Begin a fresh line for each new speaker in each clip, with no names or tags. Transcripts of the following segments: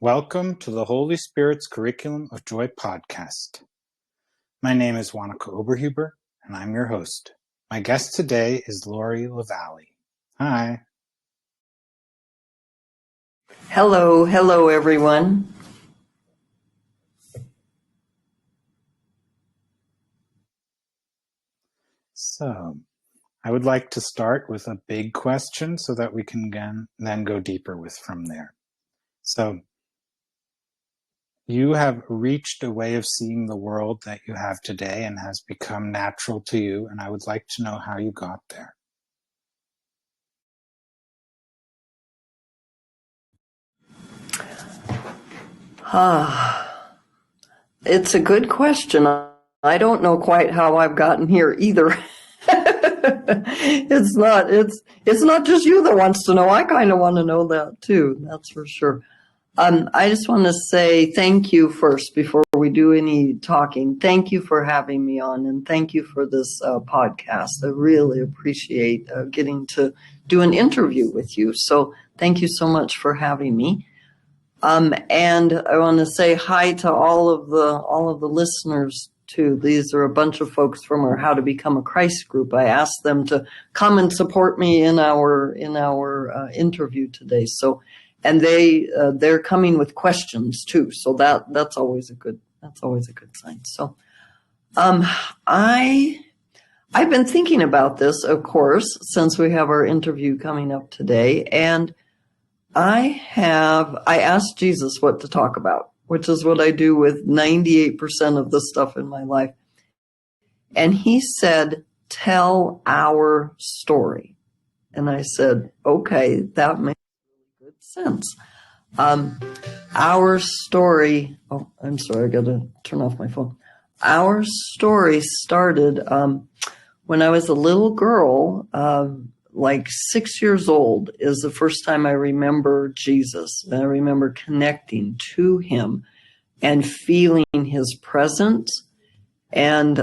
Welcome to the Holy Spirit's Curriculum of Joy podcast. My name is Wanaka Oberhuber, and I'm your host. My guest today is LaValley. Hi.
Hello, everyone.
So, I would like to start with a big question so that we can then go deeper from there. So, you have reached a way of seeing the world that you have today and has become natural to you, and I would like to know how you got there.
It's a good question. I don't know quite how I've gotten here either. It's not just you that wants to know. I kind of want to know that too. That's for sure. I just want to say thank you first before we do any talking. Thank you for having me on, and thank you for this podcast. I really appreciate getting to do an interview with you. So thank you so much for having me. And I want to say hi to all of the listeners too. These are a bunch of folks from our How to Become a Christ group. I asked them to come and support me in our interview today. So. And they're coming with questions too, so that's always a good sign. So, I've been thinking about this, of course, since we have our interview coming up today, and I asked Jesus what to talk about, which is what I do with 98% of the stuff in my life, and he said, "Tell our story," and I said, "Okay, that makes sense." Our story, I'm sorry, I gotta turn off my phone. Our story started when I was a little girl, like 6 years old is the first time I remember Jesus. I remember connecting to him and feeling his presence, and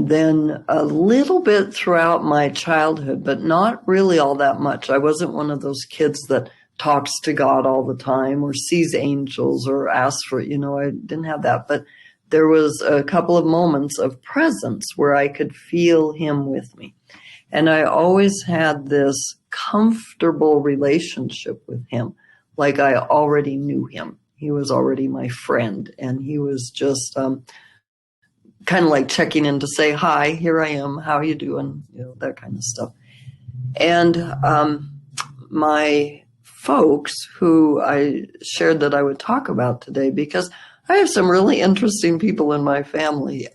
then a little bit throughout my childhood, but not really all that much. I wasn't one of those kids that talks to God all the time or sees angels or asks for, I didn't have that. But there was a couple of moments of presence where I could feel him with me. And I always had this comfortable relationship with him, like I already knew him. He was already my friend, and he was just kind of like checking in to say, "Hi, here I am. How are you doing?" That kind of stuff. And my folks, who I shared that I would talk about today, because I have some really interesting people in my family.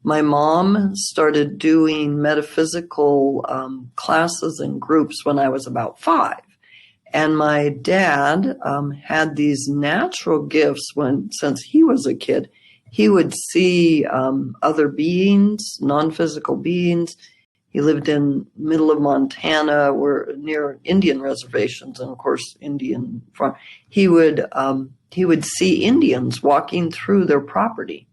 My mom started doing metaphysical classes and groups when I was about 5. And my dad had these natural gifts since he was a kid. He would see other beings, non-physical beings. He lived in middle of Montana, where near Indian reservations, and of course Indian farm. He would see Indians walking through their property.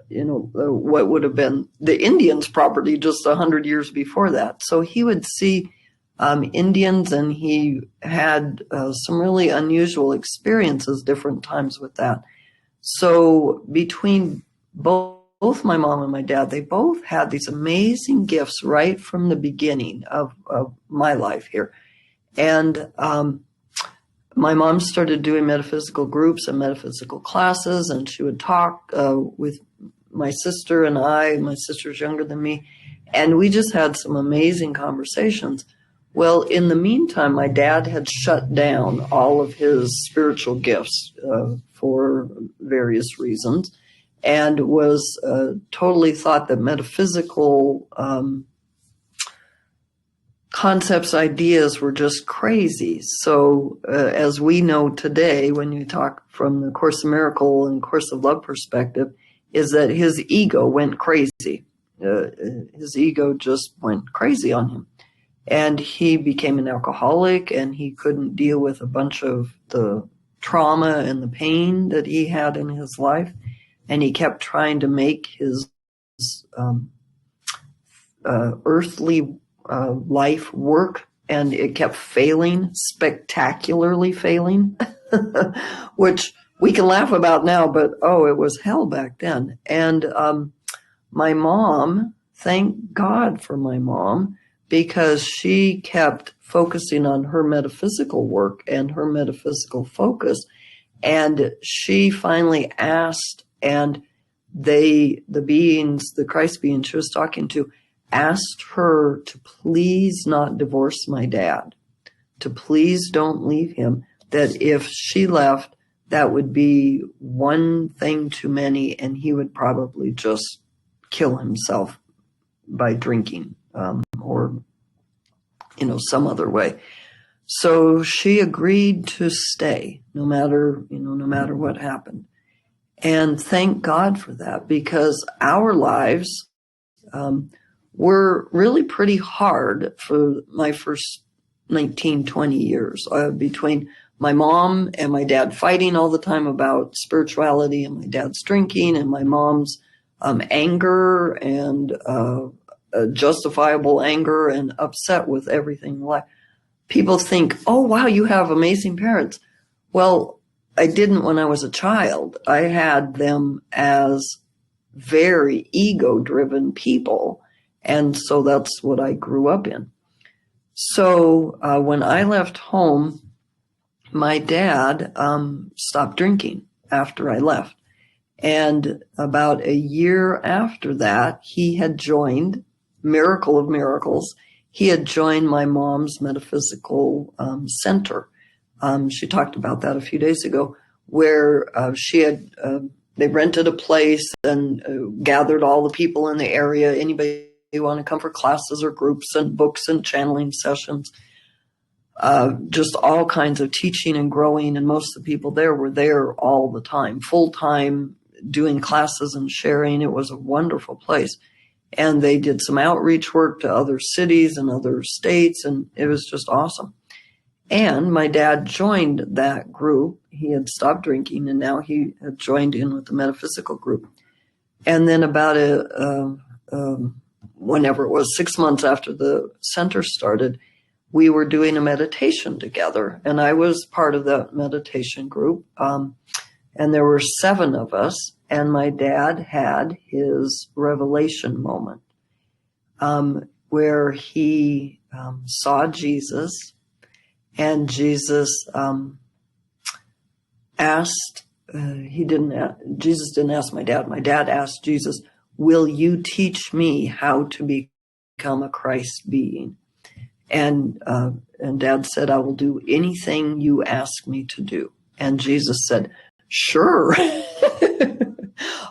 What would have been the Indians' property just 100 years before that. So he would see Indians, and he had some really unusual experiences different times with that. So between both my mom and my dad, they both had these amazing gifts right from the beginning of my life here. And my mom started doing metaphysical groups and metaphysical classes, and she would talk with my sister and I. My sister's younger than me, and we just had some amazing conversations. Well, in the meantime, my dad had shut down all of his spiritual gifts for various reasons, and was totally thought that metaphysical concepts, ideas were just crazy. So as we know today, when you talk from the Course in Miracles and Course of Love perspective, is that his ego went crazy. His ego just went crazy on him. And he became an alcoholic, and he couldn't deal with a bunch of the trauma and the pain that he had in his life. And he kept trying to make his earthly life work and it kept failing, spectacularly failing, which we can laugh about now, but it was hell back then. And my mom, thank God for my mom, because she kept focusing on her metaphysical work and her metaphysical focus. And she finally asked, and the Christ being she was talking to, asked her to please not divorce my dad, to please don't leave him, that if she left, that would be one thing too many, and he would probably just kill himself by drinking or, some other way. So she agreed to stay no matter what happened. And thank God for that, because our lives were really pretty hard for my first 19, 20 years, between my mom and my dad fighting all the time about spirituality, and my dad's drinking, and my mom's anger and justifiable anger and upset with everything in life. People think, oh, wow, you have amazing parents. Well, I didn't when I was a child. I had them as very ego-driven people, and so that's what I grew up in. So when I left home, my dad stopped drinking after I left. And about a year after that, he had joined, miracle of miracles, he had joined my mom's metaphysical center. She talked about that a few days ago, where they rented a place and gathered all the people in the area. Anybody who want to come for classes or groups and books and channeling sessions, just all kinds of teaching and growing. And most of the people there were there all the time, full time, doing classes and sharing. It was a wonderful place. And they did some outreach work to other cities and other states, and it was just awesome. And my dad joined that group. He had stopped drinking, and now he had joined in with the metaphysical group. And then about whenever it was, 6 months after the center started, we were doing a meditation together, and I was part of that meditation group. And there were 7 of us, and my dad had his revelation moment where he saw Jesus, and Jesus asked, Jesus didn't ask my dad. My dad asked Jesus, will you teach me how to become a Christ being? And Dad said, I will do anything you ask me to do. And Jesus said, sure.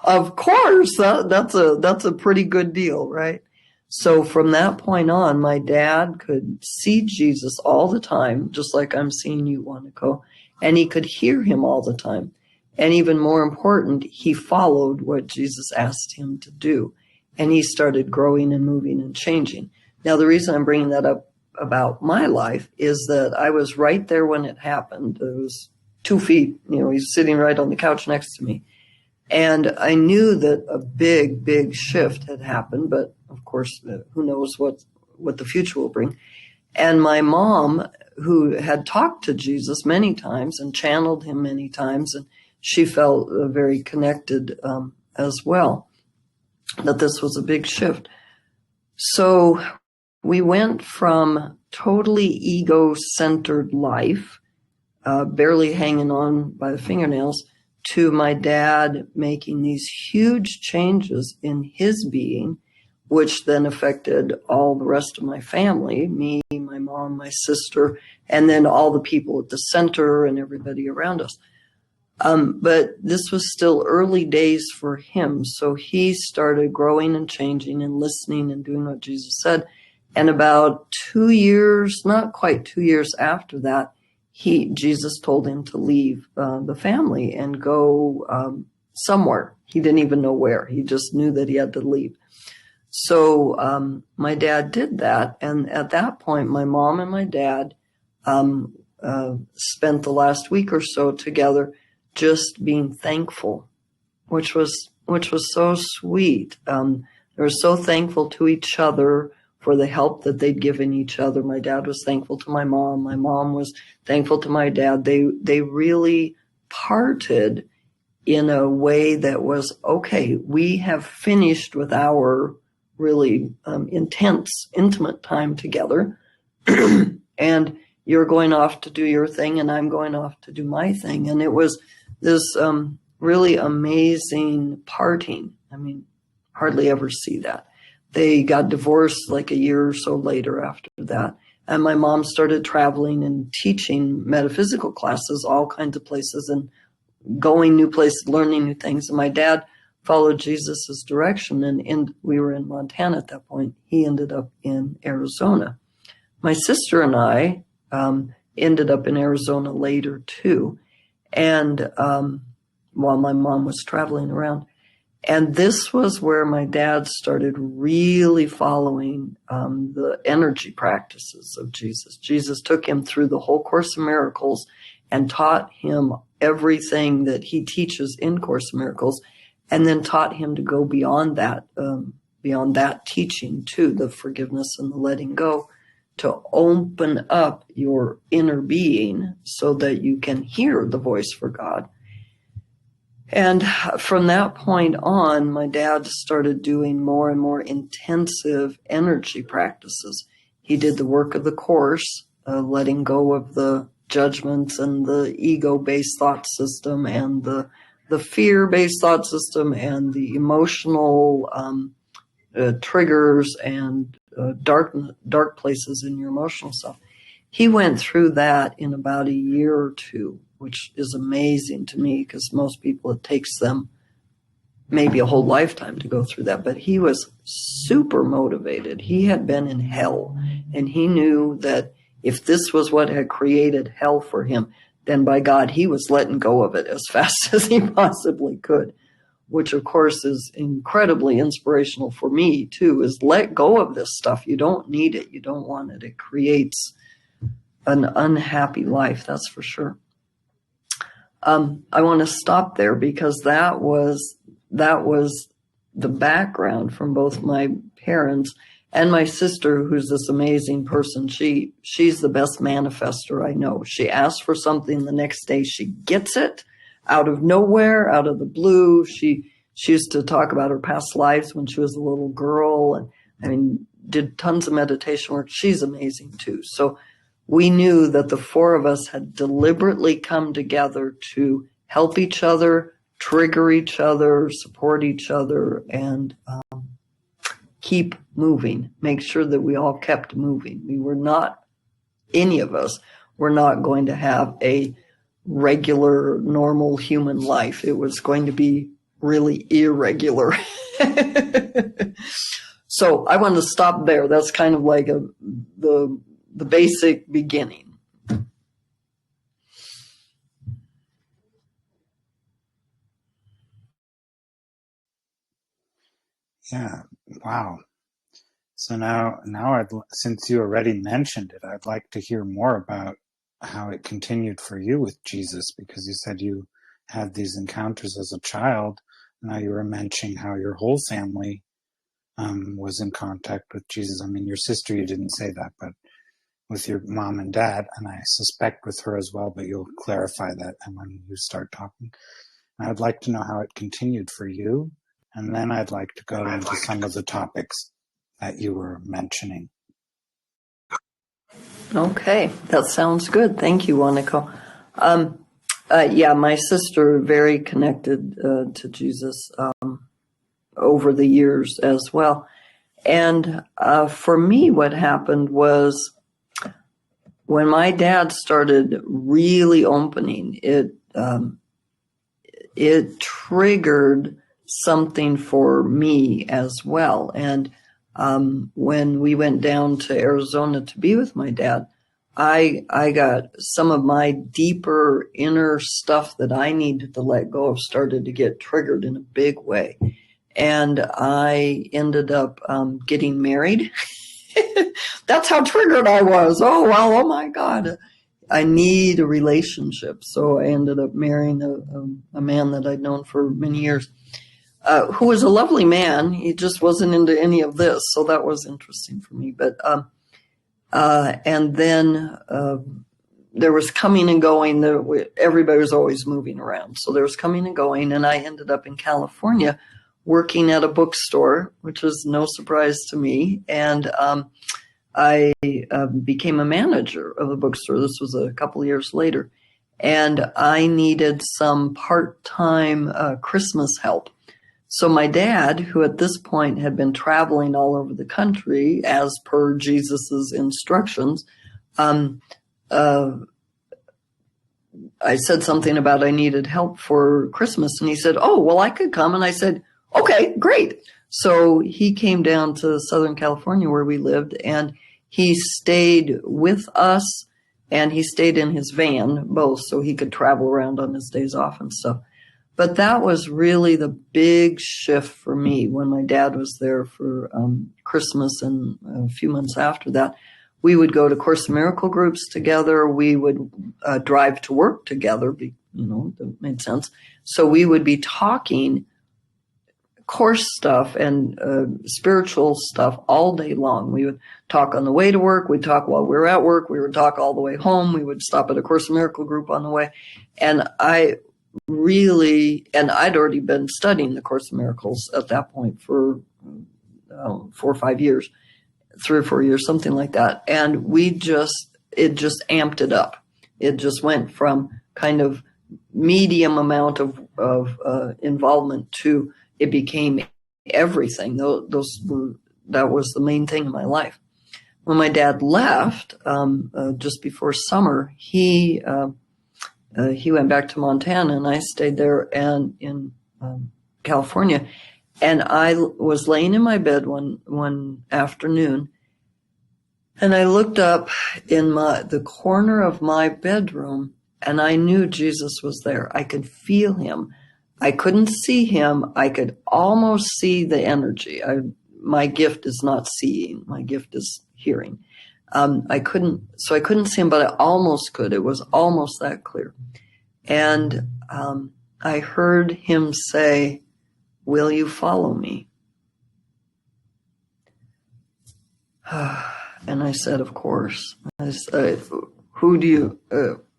Of course, that's a pretty good deal, right? So from that point on, my dad could see Jesus all the time, just like I'm seeing you, Wanako, and he could hear him all the time. And even more important, he followed what Jesus asked him to do. And he started growing and moving and changing. Now, the reason I'm bringing that up about my life is that I was right there when it happened. It was 2 feet, he's sitting right on the couch next to me. And I knew that a big, big shift had happened, but of course, who knows what the future will bring. And my mom, who had talked to Jesus many times and channeled him many times, and she felt very connected as well, that this was a big shift. So we went from totally ego-centered life, barely hanging on by the fingernails, to my dad making these huge changes in his being, which then affected all the rest of my family, me, my mom, my sister, and then all the people at the center and everybody around us. But this was still early days for him. So he started growing and changing and listening and doing what Jesus said. And about 2 years, not quite 2 years after that, Jesus told him to leave the family and go somewhere. He didn't even know where. He just knew that he had to leave. So my dad did that. And at that point, my mom and my dad spent the last week or so together just being thankful, which was so sweet. They were so thankful to each other for the help that they'd given each other. My dad was thankful to my mom. My mom was thankful to my dad. They really parted in a way that was, okay, we have finished with our really intense, intimate time together. And you're going off to do your thing, and I'm going off to do my thing. And it was this really amazing parting. I mean, hardly ever see that. They got divorced like a year or so later after that. And my mom started traveling and teaching metaphysical classes, all kinds of places, and going new places, learning new things. And my dad followed Jesus's direction, and we were in Montana at that point. He ended up in Arizona. My sister and I ended up in Arizona later too, and while my mom was traveling around. And this was where my dad started really following the energy practices of Jesus. Jesus took him through the whole Course in Miracles and taught him everything that he teaches in Course in Miracles, and then taught him to go beyond that teaching to the forgiveness and the letting go, to open up your inner being so that you can hear the voice for God. And from that point on, my dad started doing more and more intensive energy practices. He did the work of the Course, letting go of the judgments and the ego-based thought system and the fear-based thought system and the emotional triggers and dark places in your emotional self. He went through that in about a year or two, which is amazing to me because most people, it takes them maybe a whole lifetime to go through that. But he was super motivated. He had been in hell, and he knew that if this was what had created hell for him, then by God, he was letting go of it as fast as he possibly could, which of course is incredibly inspirational for me too, is let go of this stuff. You don't need it. You don't want it. It creates an unhappy life, that's for sure. I want to stop there because that was the background from both my parents and my sister, who's this amazing person. She's the best manifester I know. She asks for something, the next day she gets it out of nowhere, out of the blue. She used to talk about her past lives when she was a little girl, and I mean, did tons of meditation work. She's amazing too. So we knew that the four of us had deliberately come together to help each other, trigger each other, support each other, and keep moving, make sure that we all kept moving. We were not, any of us were not going to have a regular, normal human life. It was going to be really irregular. So I want to stop there. That's kind of like the basic beginning.
Yeah. Wow. So now since you already mentioned it, I'd like to hear more about how it continued for you with Jesus, because you said you had these encounters as a child. Now you were mentioning how your whole family was in contact with Jesus. I mean, your sister, you didn't say that, but with your mom and dad, and I suspect with her as well, but you'll clarify that when you start talking. And I'd like to know how it continued for you, and then I'd like to go into some of the topics that you were mentioning.
Okay, that sounds good. Thank you, Wanako. Yeah, my sister very connected to Jesus over the years as well. And for me, what happened was when my dad started really opening, it triggered something for me as well. And when we went down to Arizona to be with my dad, I got some of my deeper inner stuff that I needed to let go of started to get triggered in a big way. And I ended up getting married. That's how triggered I was. Oh, well, oh my God. I need a relationship. So I ended up marrying a man that I'd known for many years. who was a lovely man. He just wasn't into any of this, so that was interesting for me. But and then there was coming and going. Everybody was always moving around, so there was coming and going. And I ended up in California working at a bookstore, which was no surprise to me. And I became a manager of the bookstore. This was a couple of years later. And I needed some part-time Christmas help. So my dad, who at this point had been traveling all over the country as per Jesus's instructions, I said something about I needed help for Christmas. And he said, oh, well, I could come. And I said, okay, great. So he came down to Southern California where we lived, and he stayed with us. And he stayed in his van, both, so he could travel around on his days off and stuff. But that was really the big shift for me when my dad was there for Christmas and a few months after that. We would go to Course in Miracle groups together. We would drive to work together, that made sense. So we would be talking course stuff and spiritual stuff all day long. We would talk on the way to work. We'd talk while we were at work. We would talk all the way home. We would stop at a Course in Miracle group on the way. And I'd already been studying the Course in Miracles at that point for 4 or 5 years, 3 or 4 years, something like that. And it just amped it up. It just went from kind of medium amount of involvement to it became everything. That was the main thing in my life. When my dad left, just before summer, he went back to Montana, and I stayed there and in California. And I was laying in my bed one afternoon, and I looked up in the corner of my bedroom, and I knew Jesus was there. I could feel him. I couldn't see him. I could almost see the energy. My gift is not seeing. My gift is hearing. I couldn't see him, but I almost could. It was almost that clear. And I heard him say, "Will you follow me?" And I said, "Of course." I said,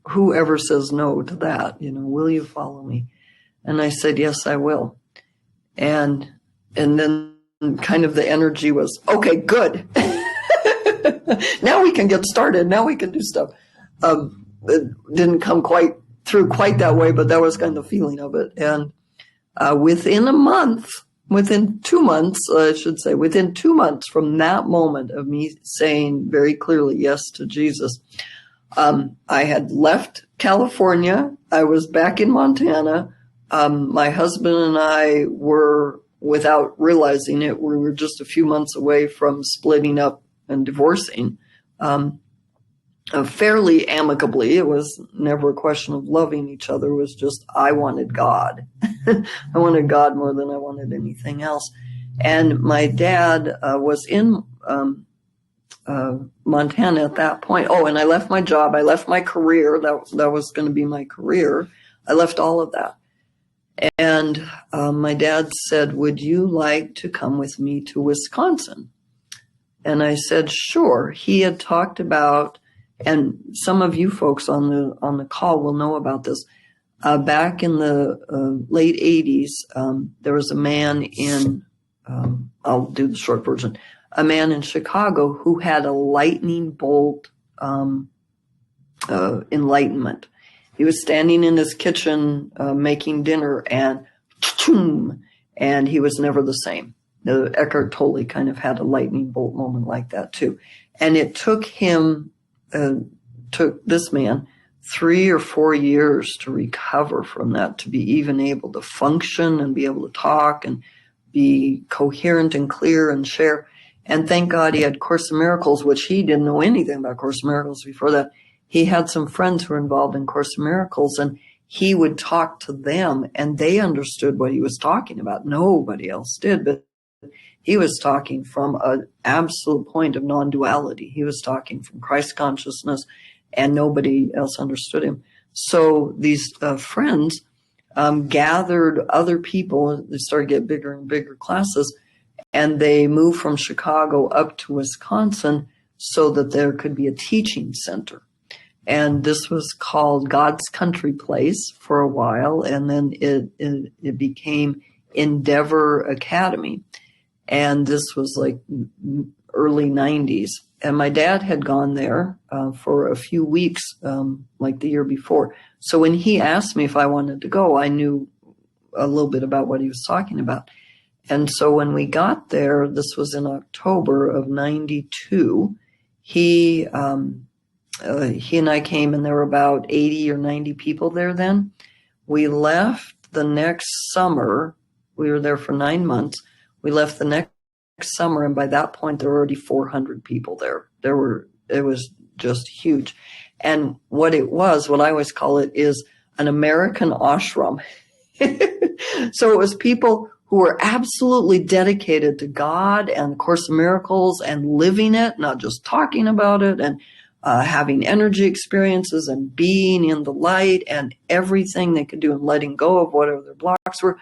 whoever says no to that, will you follow me? And I said, yes, I will. And then kind of the energy was, okay, good. Now we can get started. Now we can do stuff. It didn't come through quite that way, but that was kind of the feeling of it. And within 2 months, I should say, within 2 months from that moment of me saying very clearly yes to Jesus, I had left California. I was back in Montana. My husband and I were, without realizing it, we were just a few months away from splitting up and divorcing, fairly amicably. It was never a question of loving each other. It was just, I wanted God. I wanted God more than I wanted anything else. And my dad was in Montana at that point. Oh, and I left my job. I left my career. That was going to be my career. I left all of that. And my dad said, would you like to come with me to Wisconsin? And I said, sure. He had talked about, and some of you folks on the call will know about this. Back in the late 80s, there was a man in, I'll do the short version, a man in Chicago who had a lightning bolt enlightenment. He was standing in his kitchen making dinner, and he was never the same. Eckhart Tolle kind of had a lightning bolt moment like that too. And it took this man 3 or 4 years to recover from that, to be even able to function and be able to talk and be coherent and clear and share. And thank God he had Course in Miracles, which he didn't know anything about Course in Miracles before that. He had some friends who were involved in Course in Miracles, and he would talk to them, and they understood what he was talking about. Nobody else did, but he was talking from an absolute point of non-duality. He was talking from Christ consciousness, and nobody else understood him. So these friends gathered other people. They started to get bigger and bigger classes, and they moved from Chicago up to Wisconsin so that there could be a teaching center. And this was called God's Country Place for a while, and then it became Endeavor Academy. And this was like early 90s. And my dad had gone there for a few weeks, like the year before. So when he asked me if I wanted to go, I knew a little bit about what he was talking about. And so when we got there, this was in October of 92, he and I came, and there were about 80 or 90 people there then. We left the next summer. We were there for 9 months. We left the next summer, and by that point, there were already 400 people there. It was just huge. And what I always call it, is an American ashram. So it was people who were absolutely dedicated to God and the Course in Miracles and living it, not just talking about it, and having energy experiences and being in the light and everything they could do and letting go of whatever their blocks were.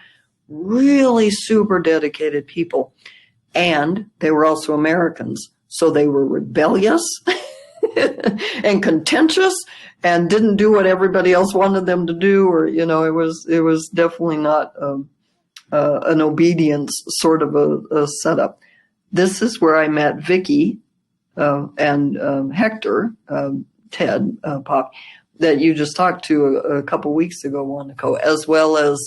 Really super dedicated people. And they were also Americans. So they were rebellious and contentious and didn't do what everybody else wanted them to do. Or, it was definitely not an obedience sort of a setup. This is where I met Vicky and Hector, Ted, Pop, that you just talked to a couple weeks ago, Wanako, as well as,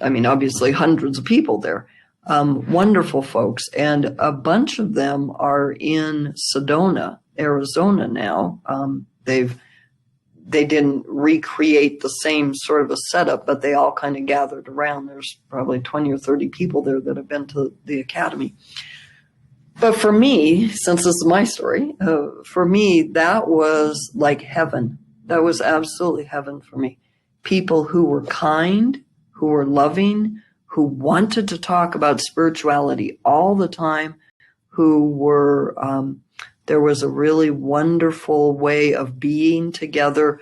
obviously hundreds of people there. Wonderful folks. And a bunch of them are in Sedona, Arizona now. They didn't recreate the same sort of a setup, but they all kind of gathered around. There's probably 20 or 30 people there that have been to the academy. But for me, since this is my story, for me, that was like heaven. That was absolutely heaven for me. People who were kind, who were loving, who wanted to talk about spirituality all the time, who were, there was a really wonderful way of being together.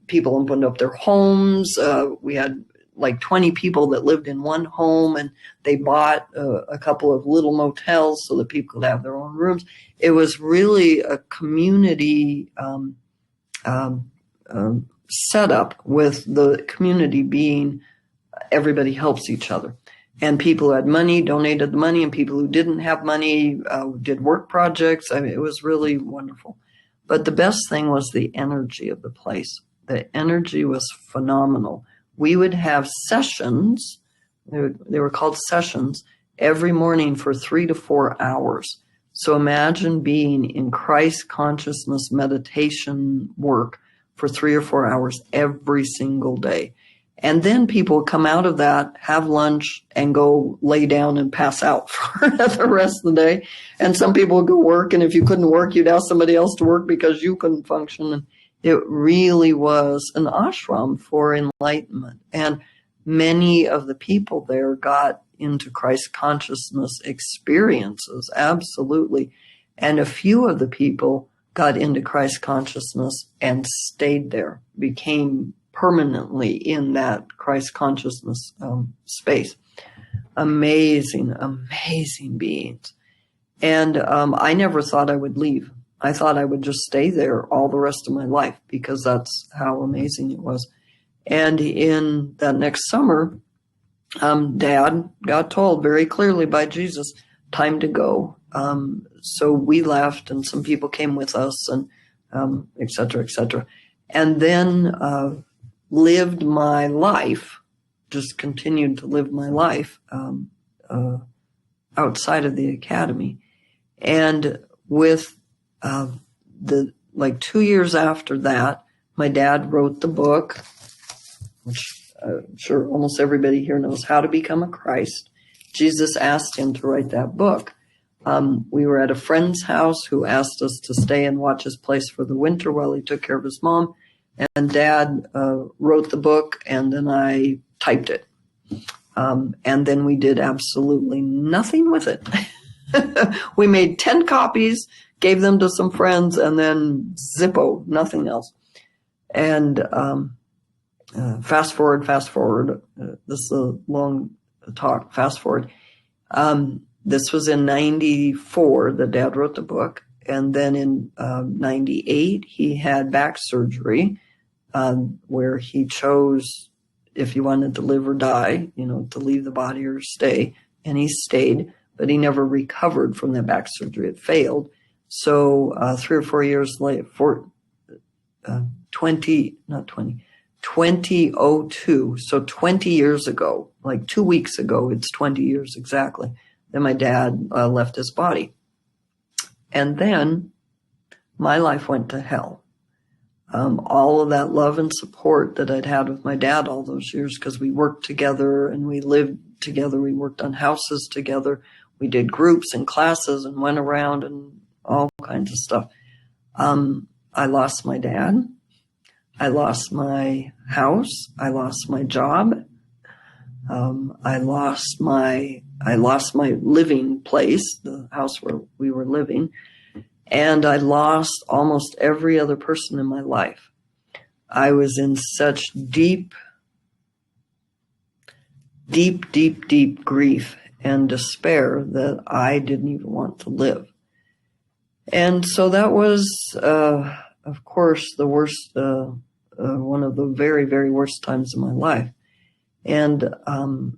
People opened up their homes. We had like 20 people that lived in one home, and they bought a couple of little motels so that people could have their own rooms. It was really a community setup, with the community being everybody helps each other. And people who had money donated the money, and people who didn't have money did work projects. It was really wonderful. But the best thing was the energy of the place. The energy was phenomenal. We would have sessions, they were called sessions, every morning for 3 to 4 hours. So imagine being in Christ consciousness meditation work for 3 or 4 hours every single day. And then people would come out of that, have lunch, and go lay down and pass out for the rest of the day. And some people would go work, and if you couldn't work, you'd ask somebody else to work because you couldn't function. And it really was an ashram for enlightenment. And many of the people there got into Christ consciousness experiences, absolutely. And a few of the people got into Christ consciousness and stayed there, became permanently in that Christ consciousness space. Amazing, amazing beings. And I never thought I would leave. I thought I would just stay there all the rest of my life, because that's how amazing it was. And in that next summer, Dad got told very clearly by Jesus, time to go. So we left, and some people came with us, and et cetera, et cetera. And then lived my life, just continued to live my life outside of the academy. And with the 2 years after that, my dad wrote the book, which I'm sure almost everybody here knows, How to Become a Christ. Jesus asked him to write that book. We were at a friend's house who asked us to stay and watch his place for the winter while he took care of his mom. And Dad wrote the book, and then I typed it. And then we did absolutely nothing with it. We made 10 copies, gave them to some friends, and then Zippo, nothing else. And fast forward. This is a long talk. Fast forward. This was in 94 that Dad wrote the book. And then in 98, he had back surgery where he chose if he wanted to live or die, to leave the body or stay. And he stayed, but he never recovered from that back surgery. It failed. So 3 or 4 years later, 2002, so 20 years ago, like 2 weeks ago, it's 20 years exactly, then my dad left his body. And then my life went to hell. All of that love and support that I'd had with my dad all those years, because we worked together and we lived together, we worked on houses together, we did groups and classes and went around and all kinds of stuff. I lost my dad. I lost my house. I lost my job. I lost my living place, the house where we were living. And I lost almost every other person in my life. I was in such deep grief and despair that I didn't even want to live. And so that was, of course, the worst, one of the very, very worst times of my life. And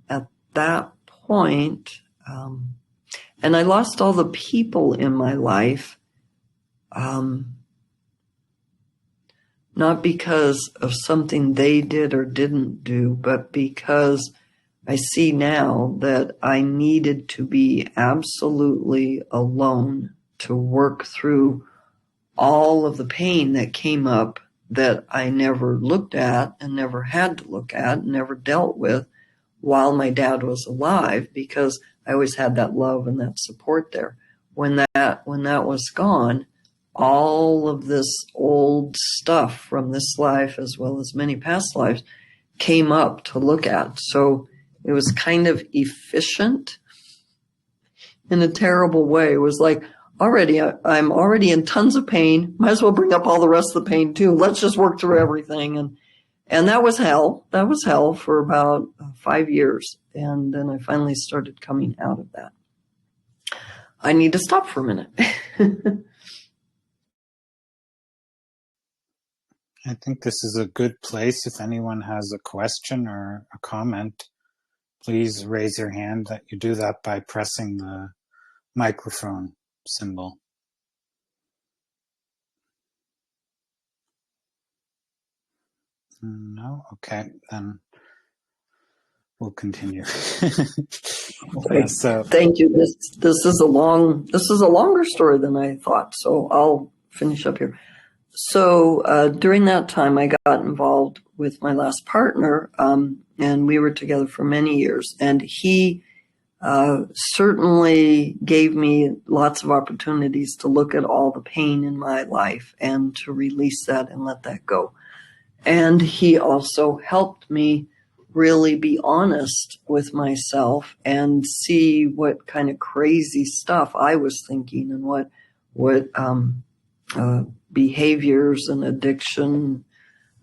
at that point, and I lost all the people in my life, not because of something they did or didn't do, but because I see now that I needed to be absolutely alone to work through all of the pain that came up that I never looked at and never had to look at and never dealt with while my dad was alive, because I always had that love and that support there. When that was gone, all of this old stuff from this life, as well as many past lives, came up to look at. So it was kind of efficient in a terrible way. It was like, I'm already in tons of pain. Might as well bring up all the rest of the pain too. Let's just work through everything. And that was hell. That was hell for about 5 years. And then I finally started coming out of that. I need to stop for a minute.
I think this is a good place. If anyone has a question or a comment, please raise your hand. That you do that by pressing the microphone symbol. No? Okay, then we'll continue.
Okay. So thank you. This is a longer story than I thought, so I'll finish up here. So during that time, I got involved with my last partner, and we were together for many years. And he certainly gave me lots of opportunities to look at all the pain in my life and to release that and let that go. And he also helped me really be honest with myself and see what kind of crazy stuff I was thinking and what behaviors and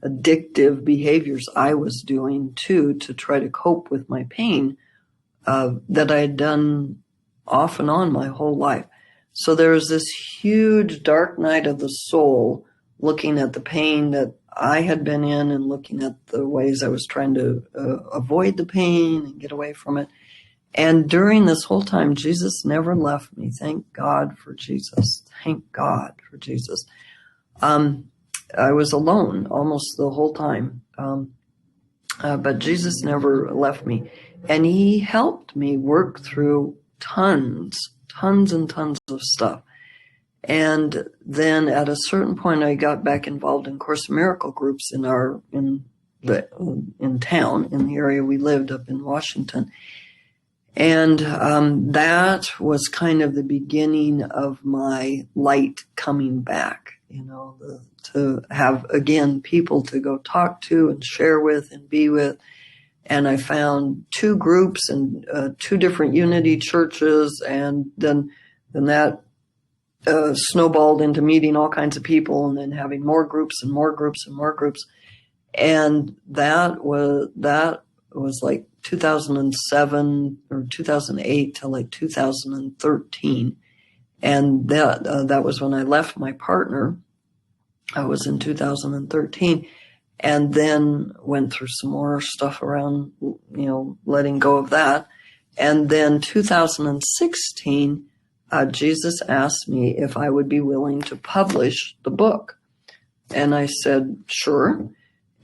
addictive behaviors I was doing too, to try to cope with my pain that I had done off and on my whole life. So there was this huge dark night of the soul, looking at the pain that I had been in and looking at the ways I was trying to avoid the pain and get away from it. And during this whole time, Jesus never left me. Thank God for Jesus. Thank God for Jesus. I was alone almost the whole time. But Jesus never left me. And he helped me work through tons and tons of stuff. And then at a certain point, I got back involved in Course in Miracle groups in town, in the area we lived up in Washington. And that was kind of the beginning of my light coming back, to have, again, people to go talk to and share with and be with. And I found 2 groups and 2 different Unity churches. And then that snowballed into meeting all kinds of people and then having more groups and more groups and more groups. And that was like 2007 or 2008 to like 2013. And that was when I left my partner. I was in 2013, and then went through some more stuff around, letting go of that. And then 2016, Jesus asked me if I would be willing to publish the book. And I said, sure.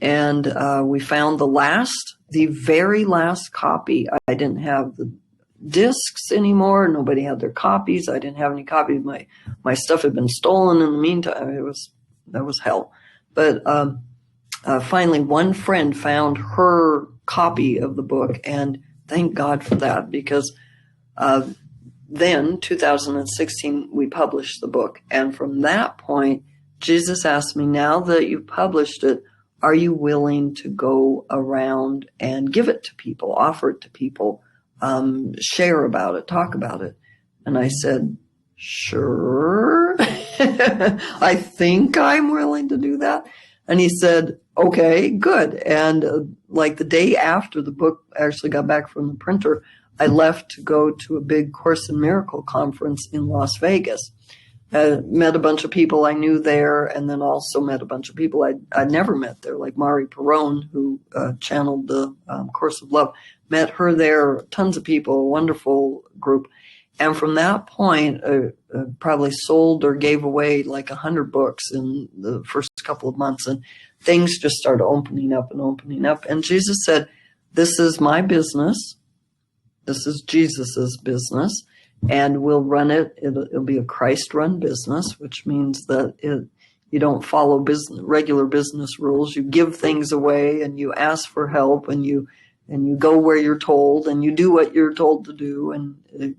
And we found the very last copy. I didn't have the discs anymore. Nobody had their copies. I didn't have any copies. My stuff had been stolen in the meantime. That was hell. But finally, one friend found her copy of the book, and thank God for that, because then, 2016, we published the book. And from that point, Jesus asked me, now that you've published it, are you willing to go around and give it to people, offer it to people, share about it, talk about it? And I said, sure. I think I'm willing to do that. And he said, okay, good. And like the day after the book actually got back from the printer, I left to go to a big Course in Miracle conference in Las Vegas. Met a bunch of people I knew there, and then also met a bunch of people I'd never met there, like Mari Perrone, who channeled the Course of Love. Met her there, tons of people, a wonderful group. And from that point, probably sold or gave away like 100 books in the first couple of months. And things just started opening up and opening up. And Jesus said, this is my business. This is Jesus's business. And we'll run it. It'll be a Christ-run business, which means that you don't follow regular business rules. You give things away, and you ask for help, and you go where you're told, and you do what you're told to do. And it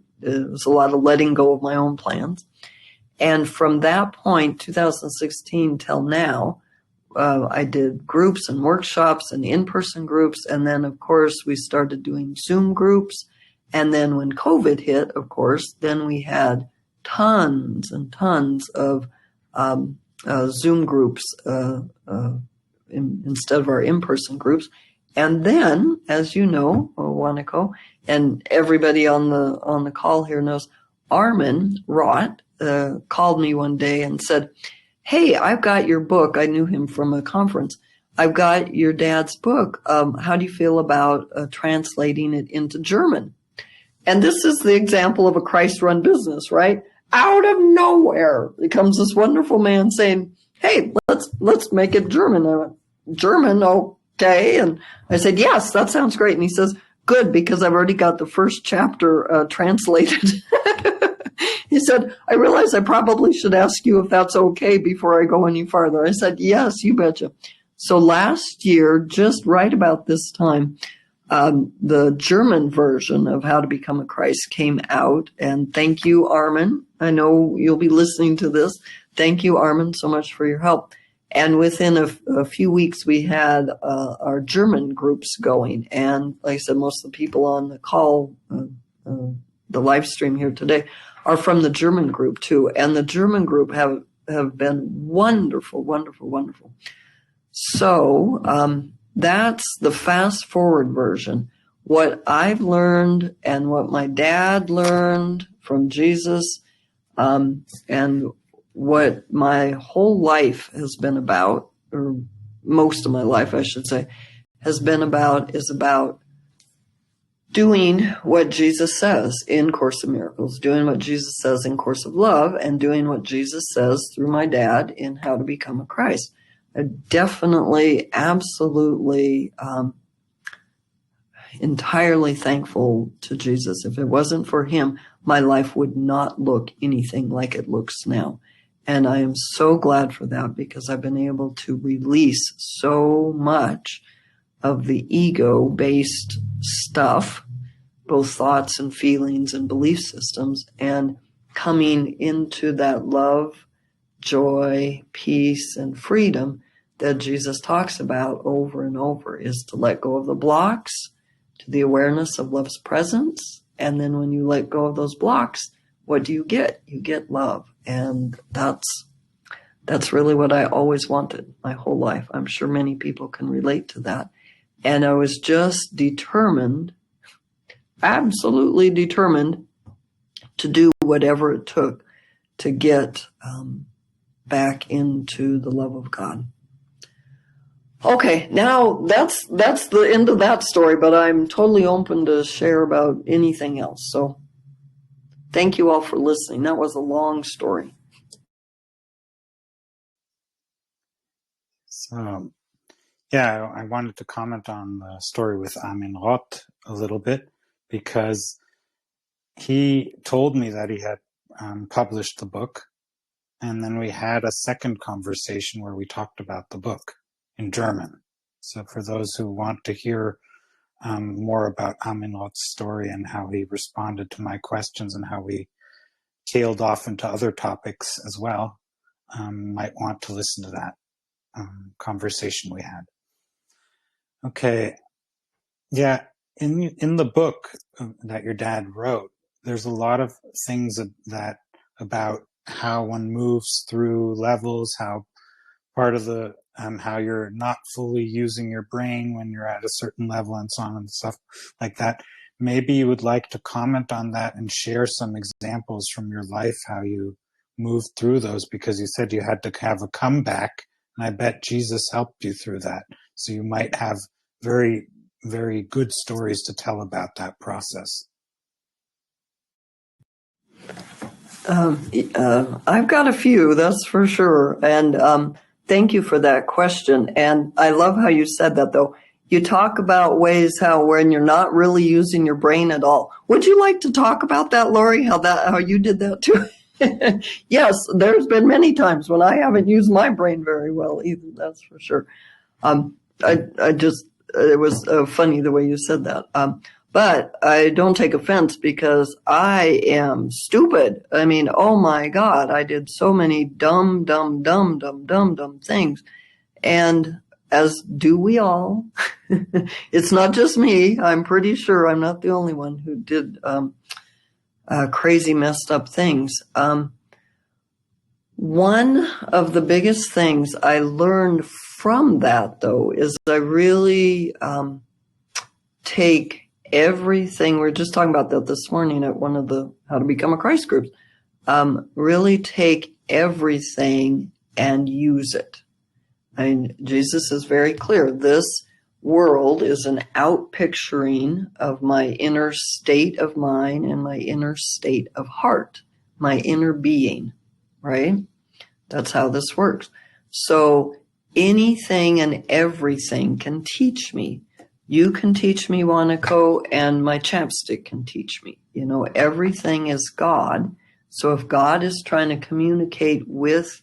was a lot of letting go of my own plans. And from that point, 2016 till now, I did groups and workshops and in-person groups. And then, of course, we started doing Zoom groups. And then when COVID hit, of course, then we had tons and tons of Zoom groups instead of our in-person groups. And then, as you know, Wanako, and everybody on the call here knows, Armin Roth called me one day and said, hey, I've got your book. I knew him from a conference. I've got your dad's book. How do you feel about translating it into German? And this is the example of a Christ-run business, right? Out of nowhere comes this wonderful man saying, hey, let's make it German. I went, German, okay. And I said, yes, that sounds great. And he says, good, because I've already got the first chapter translated. He said, I realize I probably should ask you if that's okay before I go any farther. I said, yes, you betcha. So last year, just right about this time, the German version of How to Become a Christ came out. And thank you, Armin. I know you'll be listening to this. Thank you, Armin, so much for your help. And within a few weeks, we had our German groups going. And like I said, most of the people on the call, the live stream here today, are from the German group too. And the German group have been wonderful, wonderful, wonderful. So that's the fast forward version. What I've learned and what my dad learned from Jesus, and what my whole life has been about, or most of my life, I should say, is about doing what Jesus says in Course of Miracles, doing what Jesus says in Course of Love, and doing what Jesus says through my dad in How to Become a Christ. I'm definitely, absolutely, entirely thankful to Jesus. If it wasn't for him, my life would not look anything like it looks now. And I am so glad for that, because I've been able to release so much of the ego-based stuff, both thoughts and feelings and belief systems, and coming into that love, joy, peace, and freedom that Jesus talks about over and over, is to let go of the blocks, to the awareness of love's presence. And then when you let go of those blocks, what do you get? You get love. And that's That's really what I always wanted my whole life. I'm sure many people can relate to that. And I was just determined, absolutely determined, to do whatever it took to get back into the love of God. Okay, now that's the end of that story, but I'm totally open to share about anything else. So thank you all for listening. That was a long story.
So, yeah, I wanted to comment on the story with Amin Roth a little bit, because he told me that he had published the book, and then we had a second conversation where we talked about the book in German. So for those who want to hear more about Amin Roth's story and how he responded to my questions and how we tailed off into other topics as well, might want to listen to that conversation we had. Okay, yeah, in the book that your dad wrote, there's a lot of things that about how one moves through levels, how part of the how you're not fully using your brain when you're at a certain level, and so on and stuff like that. Maybe you would like to comment on that and share some examples from your life, how you moved through those, because you said you had to have a comeback, and I bet Jesus helped you through that. So you might have very, very good stories to tell about that process.
I've got a few, that's for sure. And thank you for that question. And I love how you said that, though. You talk about ways how when you're not really using your brain at all. Would you like to talk about that, Lori? How you did that too? Yes, there's been many times when I haven't used my brain very well either. That's for sure. It was funny the way you said that. But I don't take offense because I am stupid. I mean, oh my God, I did so many dumb things. And as do we all. It's not just me. I'm pretty sure I'm not the only one who did crazy messed up things. One of the biggest things I learned from that, though, is I really take everything. We were just talking about that this morning at one of the How to Become a Christ groups. Really take everything and use it. I mean, Jesus is very clear. This world is an outpicturing of my inner state of mind and my inner state of heart, my inner being, right? That's how this works. So anything and everything can teach me. You can teach me, Wanako, and my chapstick can teach me. You know, everything is God. So if God is trying to communicate with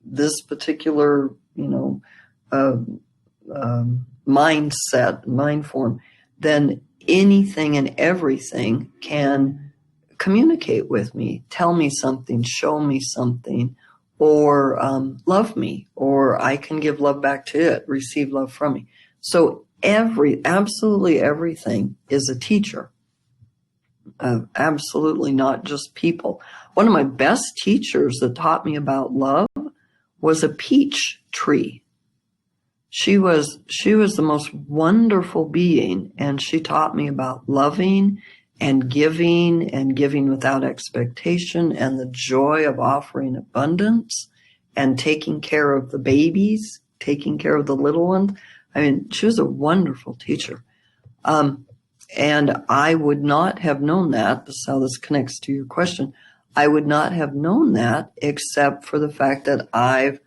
this particular, mindset, mind form, then anything and everything can communicate with me, tell me something, show me something, or love me, or I can give love back to it, receive love from me. So absolutely everything is a teacher. Absolutely not just people. One of my best teachers that taught me about love was a peach tree. She was the most wonderful being, and she taught me about loving and giving without expectation, and the joy of offering abundance and taking care of the babies, taking care of the little ones. I mean, she was a wonderful teacher. And I would not have known that. This is how this connects to your question. I would not have known that except for the fact that I've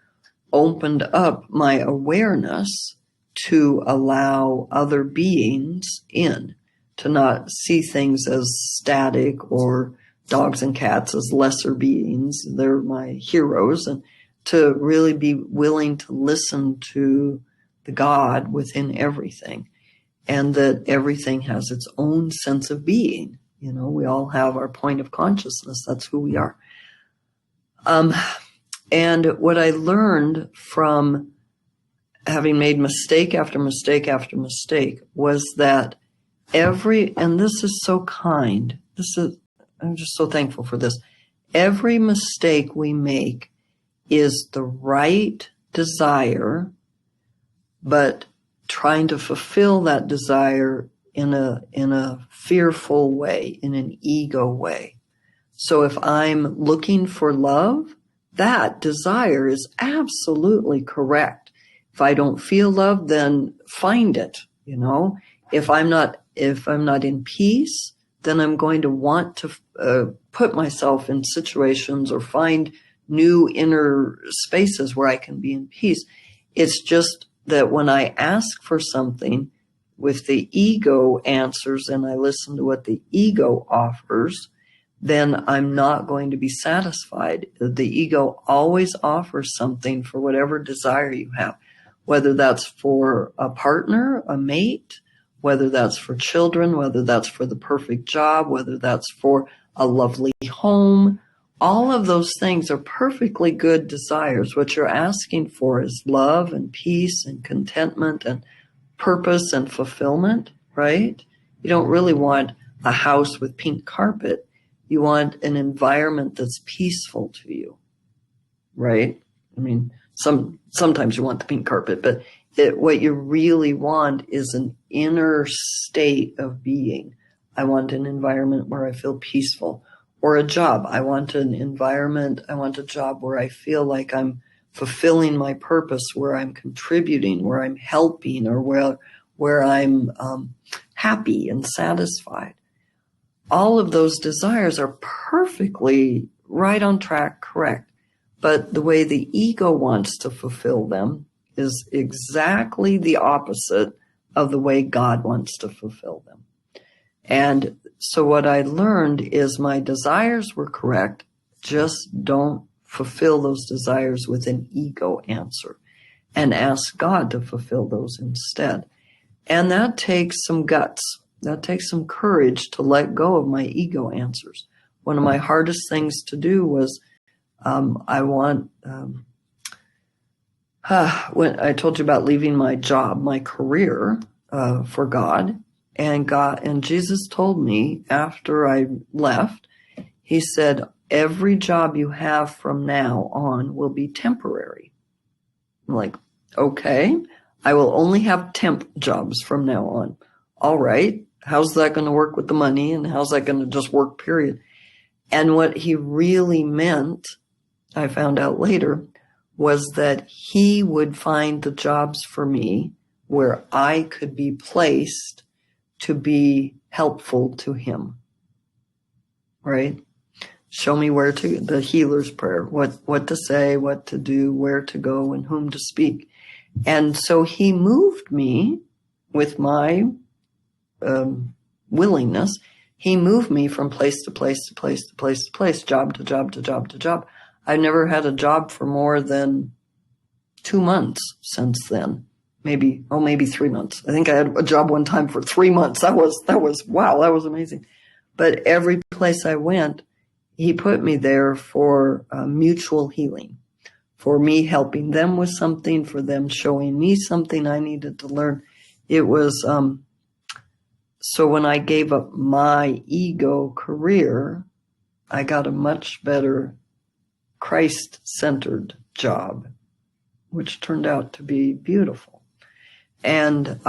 opened up my awareness to allow other beings in, to not see things as static or dogs and cats as lesser beings. They're my heroes. And to really be willing to listen to the God within everything, and that everything has its own sense of being. You know, we all have our point of consciousness. That's who we are. And what I learned from having made mistake after mistake after mistake was that and this is so kind. I'm just so thankful for this. Every mistake we make is the right desire, but trying to fulfill that desire in a fearful way, in an ego way. So if I'm looking for love, that desire is absolutely correct. If I don't feel love, then find it, you know. If I'm not in peace, then I'm going to want to put myself in situations or find new inner spaces where I can be in peace. It's just that when I ask for something with the ego answers and I listen to what the ego offers, then I'm not going to be satisfied. The ego always offers something for whatever desire you have, whether that's for a partner, a mate, whether that's for children, whether that's for the perfect job, whether that's for a lovely home. All of those things are perfectly good desires. What you're asking for is love and peace and contentment and purpose and fulfillment, right? You don't really want a house with pink carpet. You want an environment that's peaceful to you, right? I mean, sometimes you want the pink carpet, but what you really want is an inner state of being. I want an environment where I feel peaceful. Or a job. I want a job where I feel like I'm fulfilling my purpose, where I'm contributing, where I'm helping, or where I'm happy and satisfied. All of those desires are perfectly right on track, correct. But the way the ego wants to fulfill them is exactly the opposite of the way God wants to fulfill them. And so what I learned is my desires were correct, just don't fulfill those desires with an ego answer and ask God to fulfill those instead. And that takes some guts. That takes some courage to let go of my ego answers. One of my hardest things to do was when I told you about leaving my job, my career for God, and Jesus told me after I left, he said, every job you have from now on will be temporary. I'm like, okay, I will only have temp jobs from now on. All right, how's that going to work with the money, and how's that going to just work, period? And what he really meant, I found out later, was that he would find the jobs for me where I could be placed to be helpful to him, right? Show me where to, the healer's prayer, what to say, what to do, where to go, and whom to speak. And so he moved me with my willingness. He moved me from place to place to place to place to place, job to job to job to job. I've never had a job for more than 2 months since then. Maybe 3 months. I think I had a job one time for 3 months. That was wow, that was amazing. But every place I went, he put me there for mutual healing, for me helping them with something, for them showing me something I needed to learn. It was, so when I gave up my ego career, I got a much better Christ-centered job, which turned out to be beautiful. And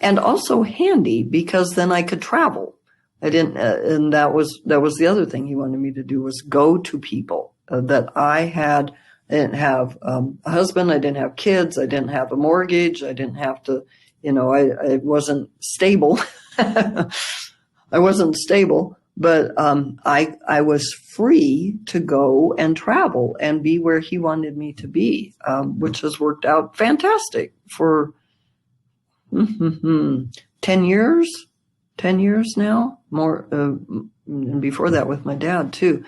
also handy, because then I could travel. I didn't, and that was the other thing he wanted me to do, was go to people that I didn't have a husband, I didn't have kids, I didn't have a mortgage, I didn't have to, I wasn't stable. I wasn't stable, but I was free to go and travel and be where he wanted me to be, which has worked out fantastic for 10 years now, more, and before that with my dad too.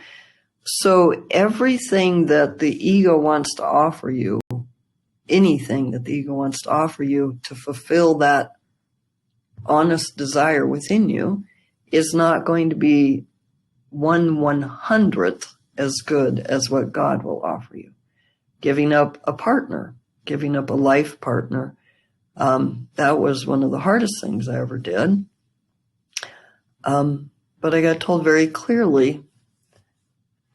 So everything that the ego wants to offer you, anything that the ego wants to offer you to fulfill that honest desire within you, is not going to be 1/100th as good as what God will offer you. Giving up a partner, giving up a life partner, that was one of the hardest things I ever did. But I got told very clearly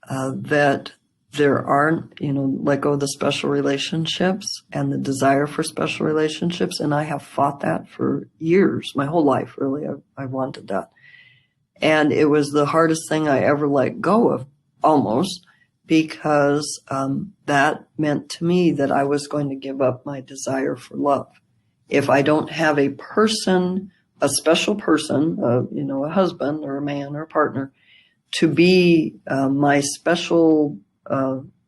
that there aren't, let go of the special relationships and the desire for special relationships. And I have fought that for years, my whole life, really. I wanted that. And it was the hardest thing I ever let go of, almost, because that meant to me that I was going to give up my desire for love. If I don't have a person, a special person, a husband or a man or a partner, to be my special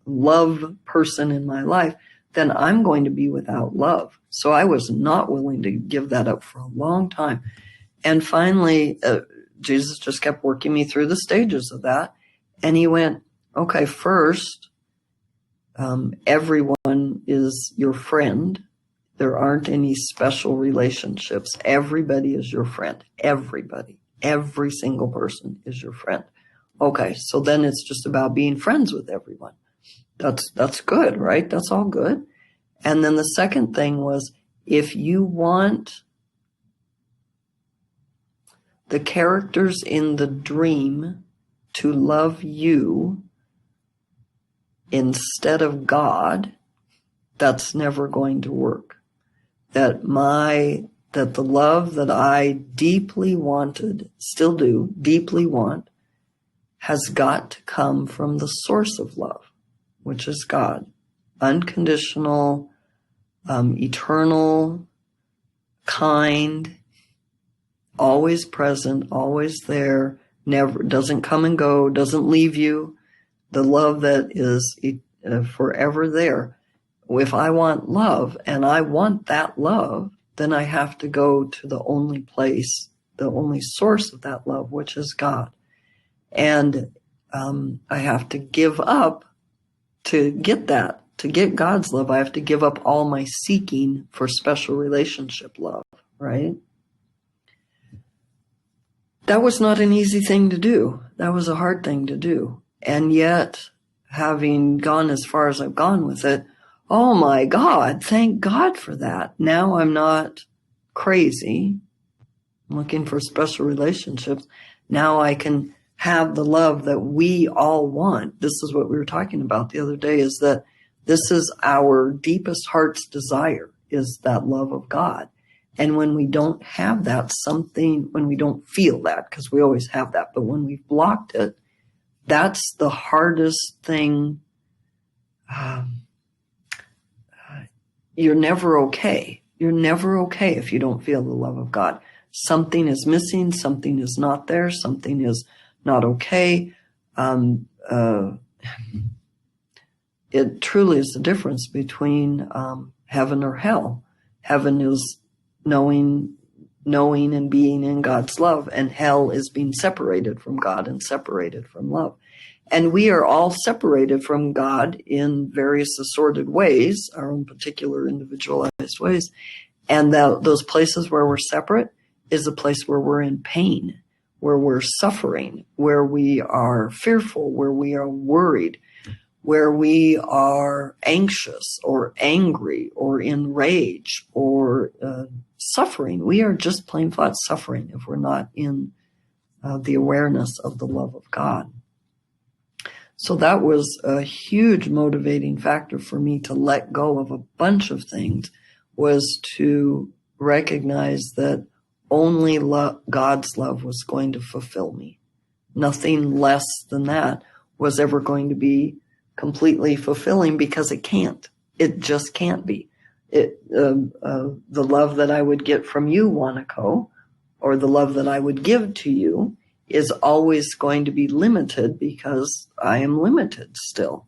love person in my life, then I'm going to be without love. So I was not willing to give that up for a long time. And finally, Jesus just kept working me through the stages of that. And he went, okay, first, everyone is your friend. There aren't any special relationships. Everybody is your friend. Everybody. Every single person is your friend. Okay, so then it's just about being friends with everyone. That's good, right? That's all good. And then the second thing was, if you want the characters in the dream to love you instead of God, that's never going to work. That the love that I deeply wanted, still do, deeply want, has got to come from the source of love, which is God. Unconditional, eternal, kind, always present, always there, never, doesn't come and go, doesn't leave you. The love that is forever there. If I want love and I want that love, then I have to go to the only place, the only source of that love, which is God. And I have to give up to get that. To get God's love, I have to give up all my seeking for special relationship love, right? That was not an easy thing to do. That was a hard thing to do. And yet, having gone as far as I've gone with it, oh my God, thank God for that. Now I'm not crazy. I'm looking for special relationships. Now I can have the love that we all want. This is what we were talking about the other day, is that this is our deepest heart's desire, is that love of God. And when we don't have that, when we don't feel that, because we always have that, but when we've blocked it, that's the hardest thing. You're never okay. You're never okay if you don't feel the love of God. Something is missing. Something is not there. Something is not okay. It truly is the difference between heaven or hell. Heaven is knowing and being in God's love, and hell is being separated from God and separated from love. And we are all separated from God in various assorted ways, our own particular individualized ways. And those places where we're separate is a place where we're in pain, where we're suffering, where we are fearful, where we are worried, where we are anxious or angry or in rage or suffering. We are just plain flat suffering if we're not in the awareness of the love of God. So that was a huge motivating factor for me to let go of a bunch of things, was to recognize that only God's love was going to fulfill me. Nothing less than that was ever going to be completely fulfilling, because it can't. It just can't be. The love that I would get from you, Wanako, or the love that I would give to you, is always going to be limited, because I am limited still.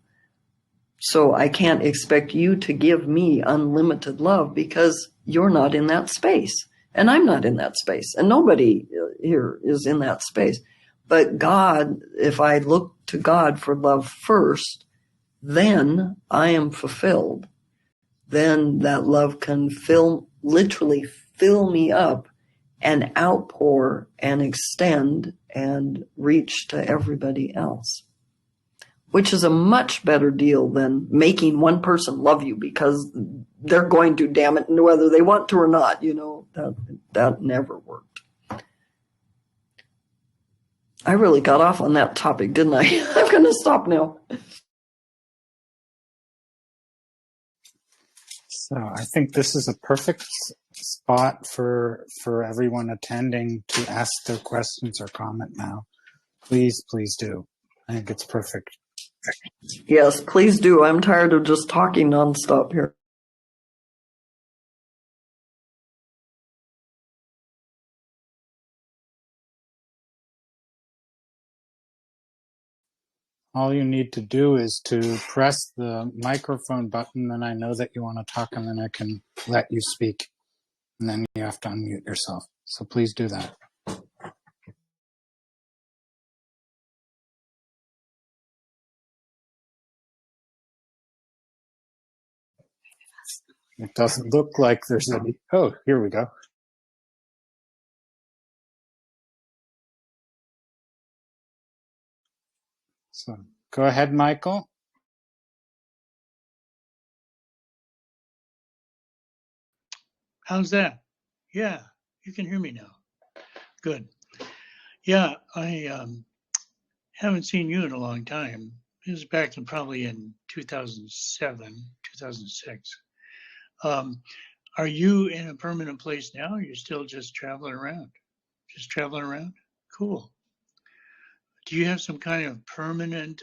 So I can't expect you to give me unlimited love, because you're not in that space, and I'm not in that space, and nobody here is in that space. But God, if I look to God for love first, then I am fulfilled. Then that love can literally fill me up and outpour and extend and reach to everybody else, which is a much better deal than making one person love you because they're going to, damn it, whether they want to or not. That never worked. I really got off on that topic, didn't I? I'm going to stop now.
So I think this is a perfect spot for everyone attending to ask their questions or comment now. Please do. I think it's perfect.
Yes, please do. I'm tired of just talking nonstop here.
All you need to do is to press the microphone button, and I know that you want to talk, and then I can let you speak. And then you have to unmute yourself. So please do that. It doesn't look like there's any. Oh, here we go. So go ahead, Michael.
How's that? Yeah, you can hear me now. Good. Yeah, I haven't seen you in a long time. It was back in probably in 2007, 2006. Are you in a permanent place now? Or you're still just traveling around? Just traveling around? Cool. Do you have some kind of permanent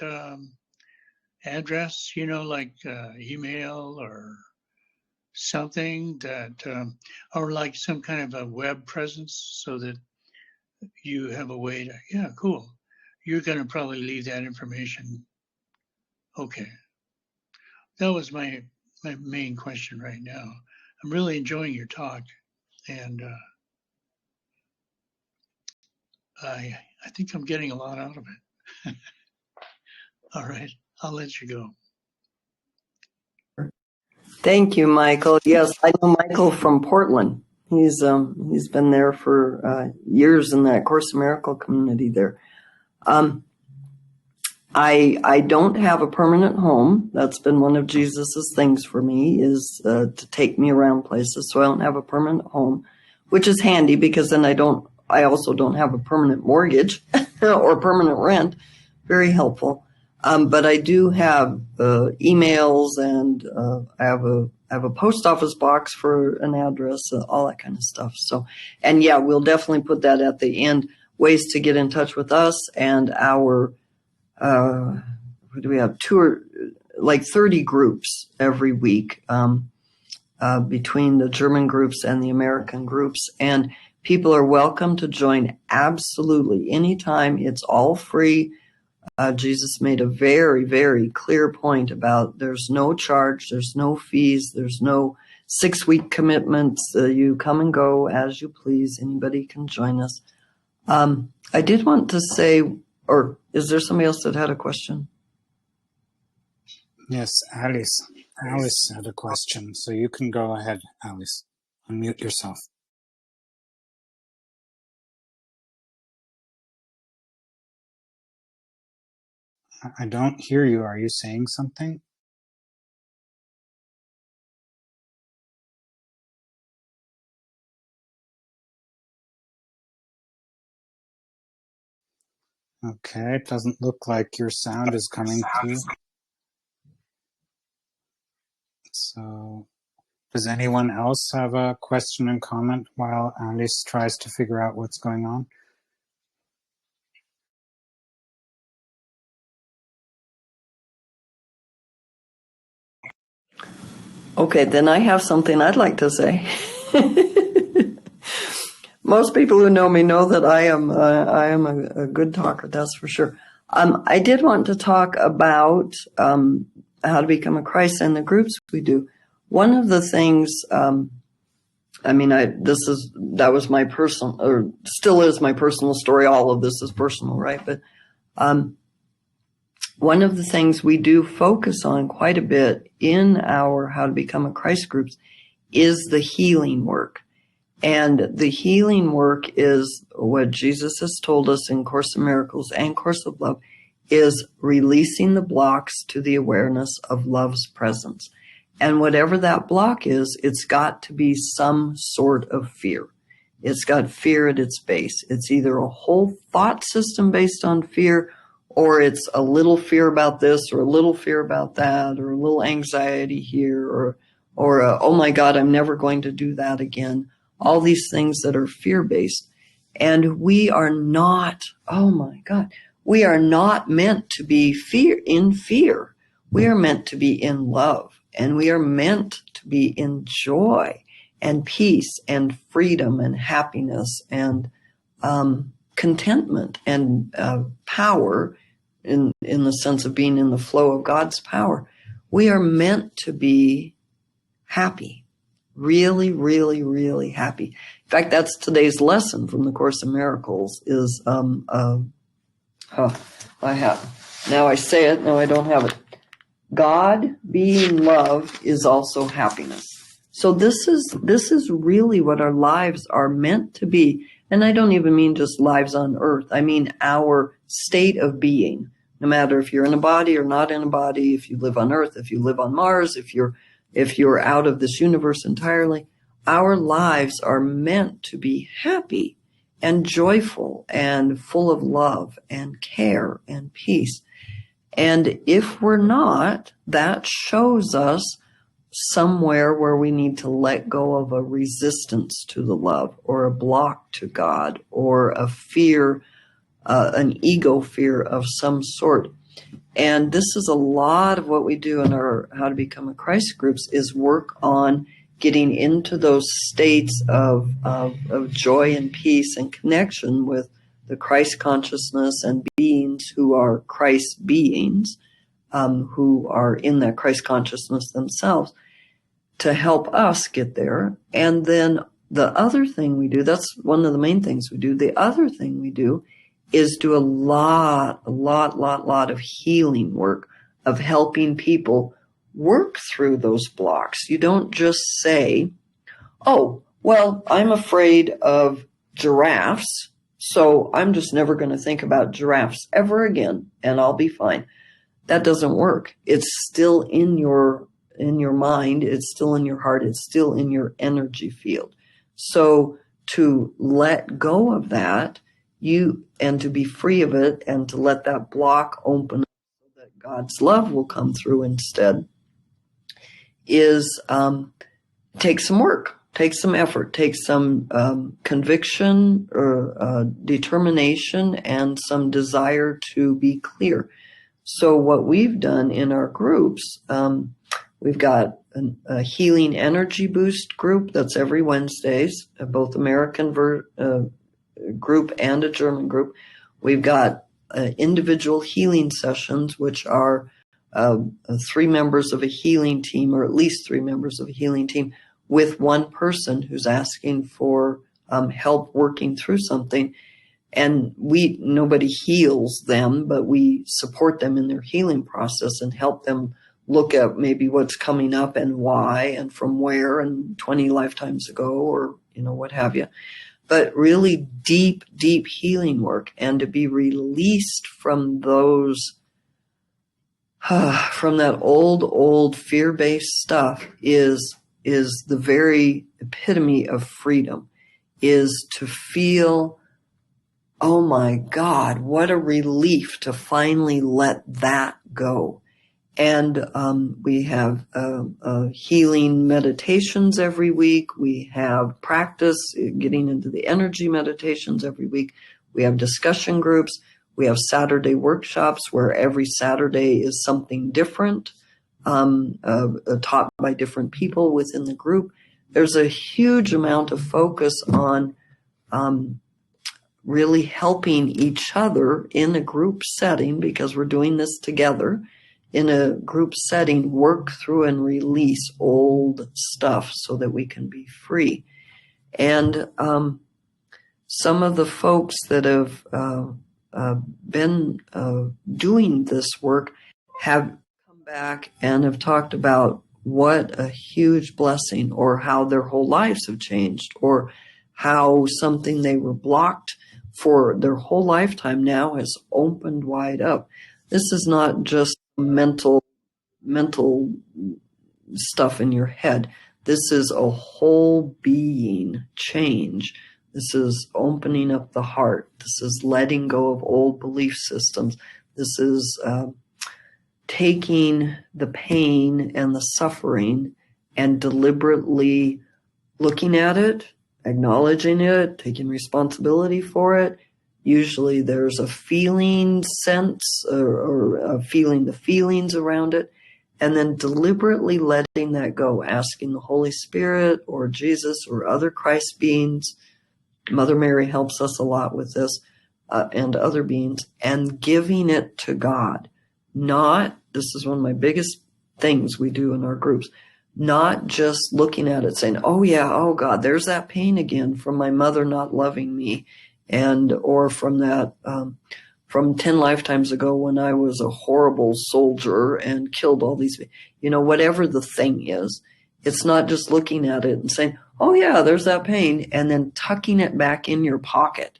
address, like email or something that, or like some kind of a web presence so that you have a way to, yeah, cool. You're going to probably leave that information. Okay. That was my main question right now. I'm really enjoying your talk, and I think I'm getting a lot out of it. All right, I'll let you go.
Thank you, Michael. Yes, I know Michael from Portland. He's been there for years in that Course in Miracle community there. I don't have a permanent home. That's been one of Jesus's things for me, is to take me around places. So I don't have a permanent home, which is handy because then I also don't have a permanent mortgage or permanent rent. Very helpful. But I do have emails, and I have a post office box for an address, all that kind of stuff. So, and yeah, we'll definitely put that at the end. Ways to get in touch with us and our we have 30 groups every week between the German groups and the American groups, and people are welcome to join absolutely anytime. It's all free. Jesus made a very, very clear point about there's no charge, there's no fees, there's no 6-week commitments. You come and go as you please. Anybody can join us. I did want to say, or is there somebody else that had a question?
Yes, Alice. Alice had a question, so you can go ahead, Alice. Unmute yourself. I don't hear you. Are you saying something? Okay, it doesn't look like your sound is coming through. So, does anyone else have a question and comment while Alice tries to figure out what's going on?
Okay, then I have something I'd like to say. Most people who know me know that I am a good talker, that's for sure. I did want to talk about how to become a Christ and the groups we do. One of the things, that was my personal, or still is my personal story. All of this is personal, right? But one of the things we do focus on quite a bit in our How to Become a Christ groups is the healing work. And the healing work is what Jesus has told us in Course in Miracles and Course of Love, is releasing the blocks to the awareness of love's presence. And whatever that block is, it's got to be some sort of fear. It's got fear at its base. It's either a whole thought system based on fear, or it's a little fear about this, or a little fear about that, or a little anxiety here, or or oh my God, I'm never going to do that again. All these things that are fear-based. And we are not, oh my God, we are not meant to be in fear. We are meant to be in love, and we are meant to be in joy and peace and freedom and happiness and contentment and power in the sense of being in the flow of God's power. We are meant to be happy. Really, really, really happy. In fact, that's today's lesson from the Course in Miracles is, I have, now I say it, now I don't have it. God being love is also happiness. So this is really what our lives are meant to be. And I don't even mean just lives on earth. I mean our state of being, no matter if you're in a body or not in a body, if you live on earth, if you live on Mars, if you're out of this universe entirely, our lives are meant to be happy and joyful and full of love and care and peace. And if we're not, that shows us somewhere where we need to let go of a resistance to the love, or a block to God, or a fear, an ego fear of some sort. And this is a lot of what we do in our How to Become a Christ groups, is work on getting into those states of joy and peace and connection with the Christ consciousness and beings who are Christ beings, who are in that Christ consciousness themselves, to help us get there. And then the other thing we do, that's one of the main things we do. The other thing we do is do a lot of healing work, of helping people work through those blocks. You don't just say, oh, well, I'm afraid of giraffes, so I'm just never going to think about giraffes ever again, and I'll be fine. That doesn't work. It's still in your mind. It's still in your heart. It's still in your energy field. So to let go of that, and to be free of it, and to let that block open so that God's love will come through instead, is take some work, take some effort, take some conviction or determination, and some desire to be clear. So what we've done in our groups, we've got a healing energy boost group that's every Wednesdays, both American group and a German group. We've got individual healing sessions, which are 3 members of a healing team, or at least 3 members of a healing team, with one person who's asking for help working through something. And nobody heals them, but we support them in their healing process and help them look at maybe what's coming up and why and from where and 20 lifetimes ago, or, what have you. But really deep, deep healing work, and to be released from those, from that old fear-based stuff is the very epitome of freedom, is to feel, oh my God, what a relief to finally let that go. And we have healing meditations every week. We have practice, getting into the energy meditations every week. We have discussion groups. We have Saturday workshops where every Saturday is something different, taught by different people within the group. There's a huge amount of focus on really helping each other in a group setting, because we're doing this together in a group setting, work through and release old stuff so that we can be free. And some of the folks that have been doing this work have come back and have talked about what a huge blessing, or how their whole lives have changed, or how something they were blocked for their whole lifetime now has opened wide up. This is not just mental stuff in your head. This is a whole being change. This is opening up the heart. This is letting go of old belief systems. This is taking the pain and the suffering and deliberately looking at it, acknowledging it, taking responsibility for it. Usually there's a feeling sense or feeling the feelings around it, and then deliberately letting that go, asking the Holy Spirit or Jesus or other Christ beings. Mother Mary helps us a lot with this, and other beings, and giving it to God. Not, this is one of my biggest things we do in our groups, not just looking at it saying, oh yeah, oh God, there's that pain again from my mother not loving me, and or from that from 10 lifetimes ago when I was a horrible soldier and killed all these, whatever the thing is. It's not just looking at it and saying, oh yeah, there's that pain, and then tucking it back in your pocket.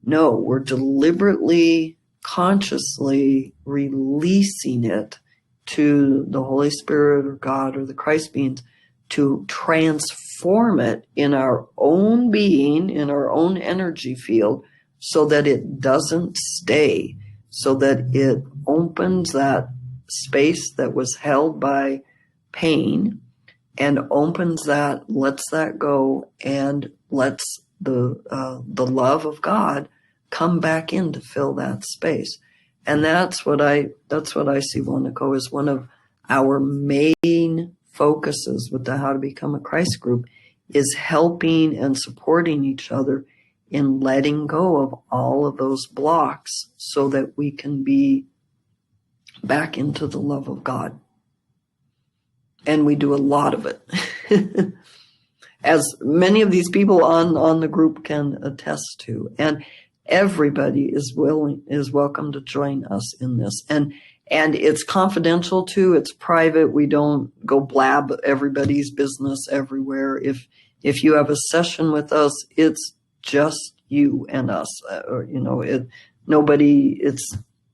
No, we're deliberately, consciously releasing it to the Holy Spirit or God or the Christ beings to transform it in our own being, in our own energy field, so that it doesn't stay, so that it opens that space that was held by pain and opens that, lets that go, and lets the love of God come back in to fill that space. And that's what I see, Wonderco, is one of our main focuses with the How to Become a Christ group, is helping and supporting each other in letting go of all of those blocks so that we can be back into the love of God. And we do a lot of it, as many of these people on the group can attest to. And everybody is welcome to join us in this. And it's confidential too. It's private. We don't go blab everybody's business everywhere. If you have a session with us, it's just you and us.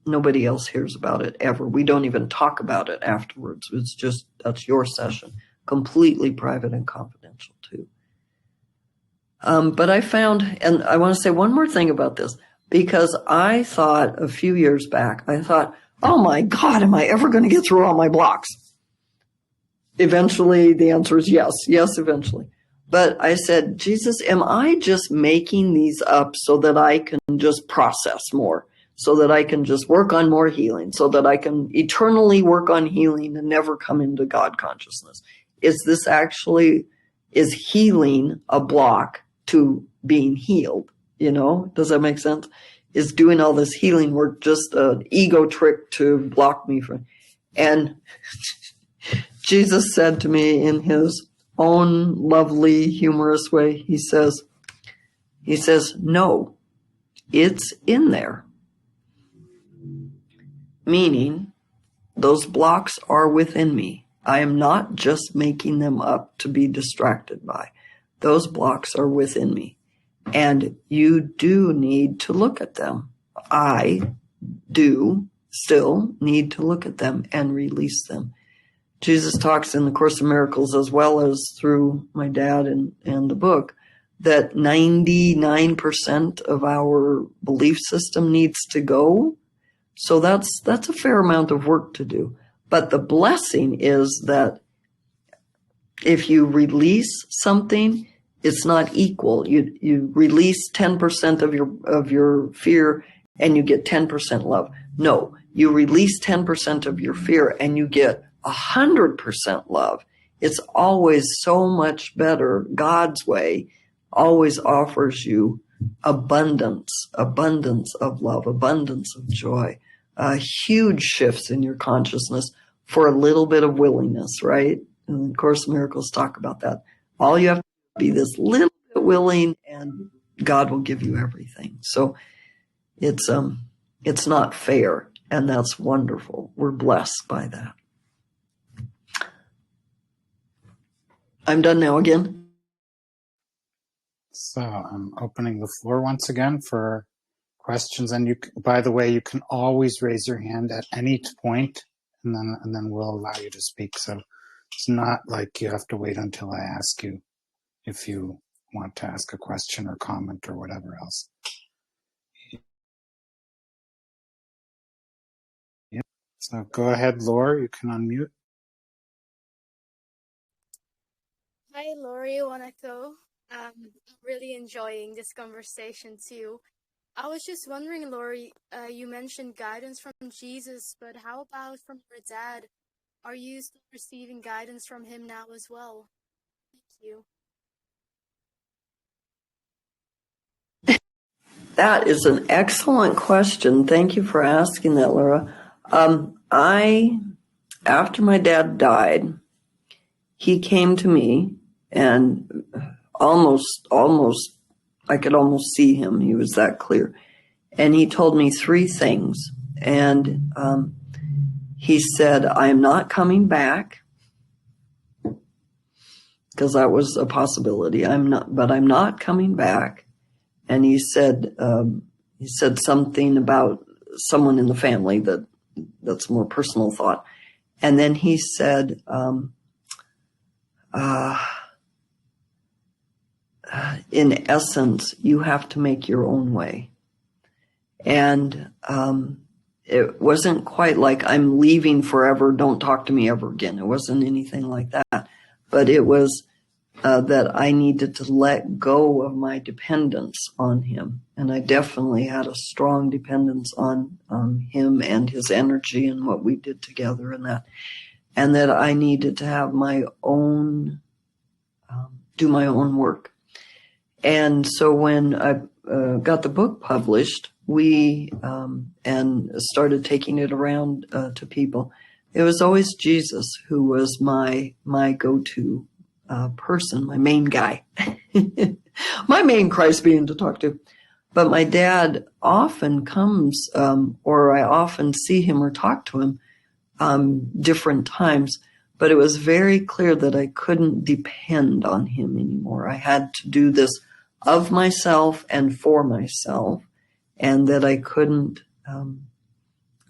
Nobody else hears about it ever. We don't even talk about it afterwards. It's just, that's your session, completely private and confidential too. But I found, and I want to say one more thing about this, because I thought a few years back, oh my God, am I ever going to get through all my blocks? Eventually, the answer is yes, eventually. But I said, Jesus, am I just making these up so that I can just process more, so that I can just work on more healing, so that I can eternally work on healing and never come into God consciousness? Is healing a block to being healed? Does that make sense? Is doing all this healing work just an ego trick to block me from? And Jesus said to me in his own lovely, humorous way, he says, no, it's in there. Meaning, those blocks are within me. I am not just making them up to be distracted by. Those blocks are within me. And you do need to look at them. I do still need to look at them and release them. Jesus talks in the Course in Miracles, as well as through my dad and the book, that 99% of our belief system needs to go. So that's a fair amount of work to do. But the blessing is that if you release something, it's not equal. You release 10% of your fear and you get 10% love. No, you release 10% of your fear and you get 100% love. It's always so much better. God's way always offers you abundance of love, abundance of joy, huge shifts in your consciousness for a little bit of willingness, right? And of course, miracles talk about that. All you have to be this little bit willing, and God will give you everything. So it's not fair, and that's wonderful. We're blessed by that. I'm done now again.
So I'm opening the floor once again for questions. And by the way, you can always raise your hand at any point, and then we'll allow you to speak. So it's not like you have to wait until I ask you if you want to ask a question or comment or whatever else. Yep. So go ahead, Laura, you can unmute.
Hi, Lori Wanako. I'm really enjoying this conversation too. I was just wondering, Lori, you mentioned guidance from Jesus, but how about from your dad? Are you still receiving guidance from him now as well? Thank you.
That is an excellent question. Thank you for asking that, Laura. After my dad died, he came to me and almost, I could almost see him. He was that clear. And he told me three things. And he said, I am not coming back, because that was a possibility. I'm not coming back. And he said something about someone in the family that's more personal thought. And then he said, in essence, you have to make your own way. And it wasn't quite like I'm leaving forever, don't talk to me ever again. It wasn't anything like that. But it was that I needed to let go of my dependence on him. And I definitely had a strong dependence on him and his energy and what we did together and that. And that I needed to have my own, do my own work. And so when I got the book published, we and started taking it around to people, it was always Jesus who was my go-to person, my main guy, my main Christ being to talk to. But my dad often comes, or I often see him or talk to him different times. But it was very clear that I couldn't depend on him anymore. I had to do this of myself and for myself, and that I couldn't,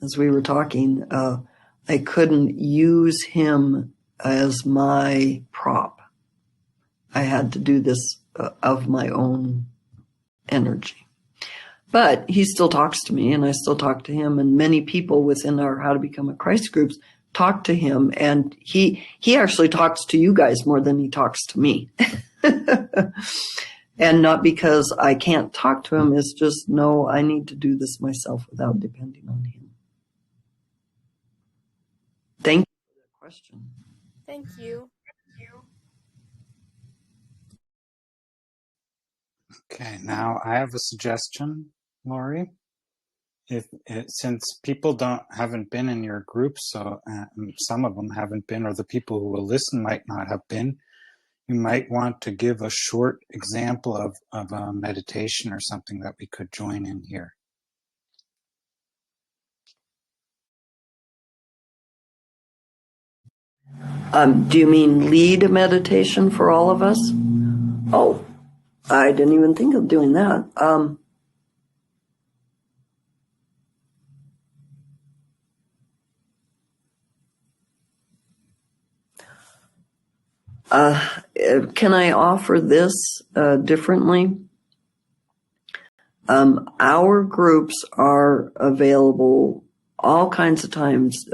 as we were talking, I couldn't use him as my prop. I had to do this of my own energy. But he still talks to me, and I still talk to him, and many people within our How to Become a Christ groups talk to him, and he actually talks to you guys more than he talks to me. And not because I can't talk to him, it's just, no, I need to do this myself without depending on him. Thank you for that question.
Thank you.
Okay, now I have a suggestion, Lori. Since people haven't been in your group, so some of them haven't been, or the people who will listen might not have been, you might want to give a short example of a meditation or something that we could join in here.
Do you mean lead a meditation for all of us? Oh, I didn't even think of doing that. Can I offer this differently? Our groups are available all kinds of times,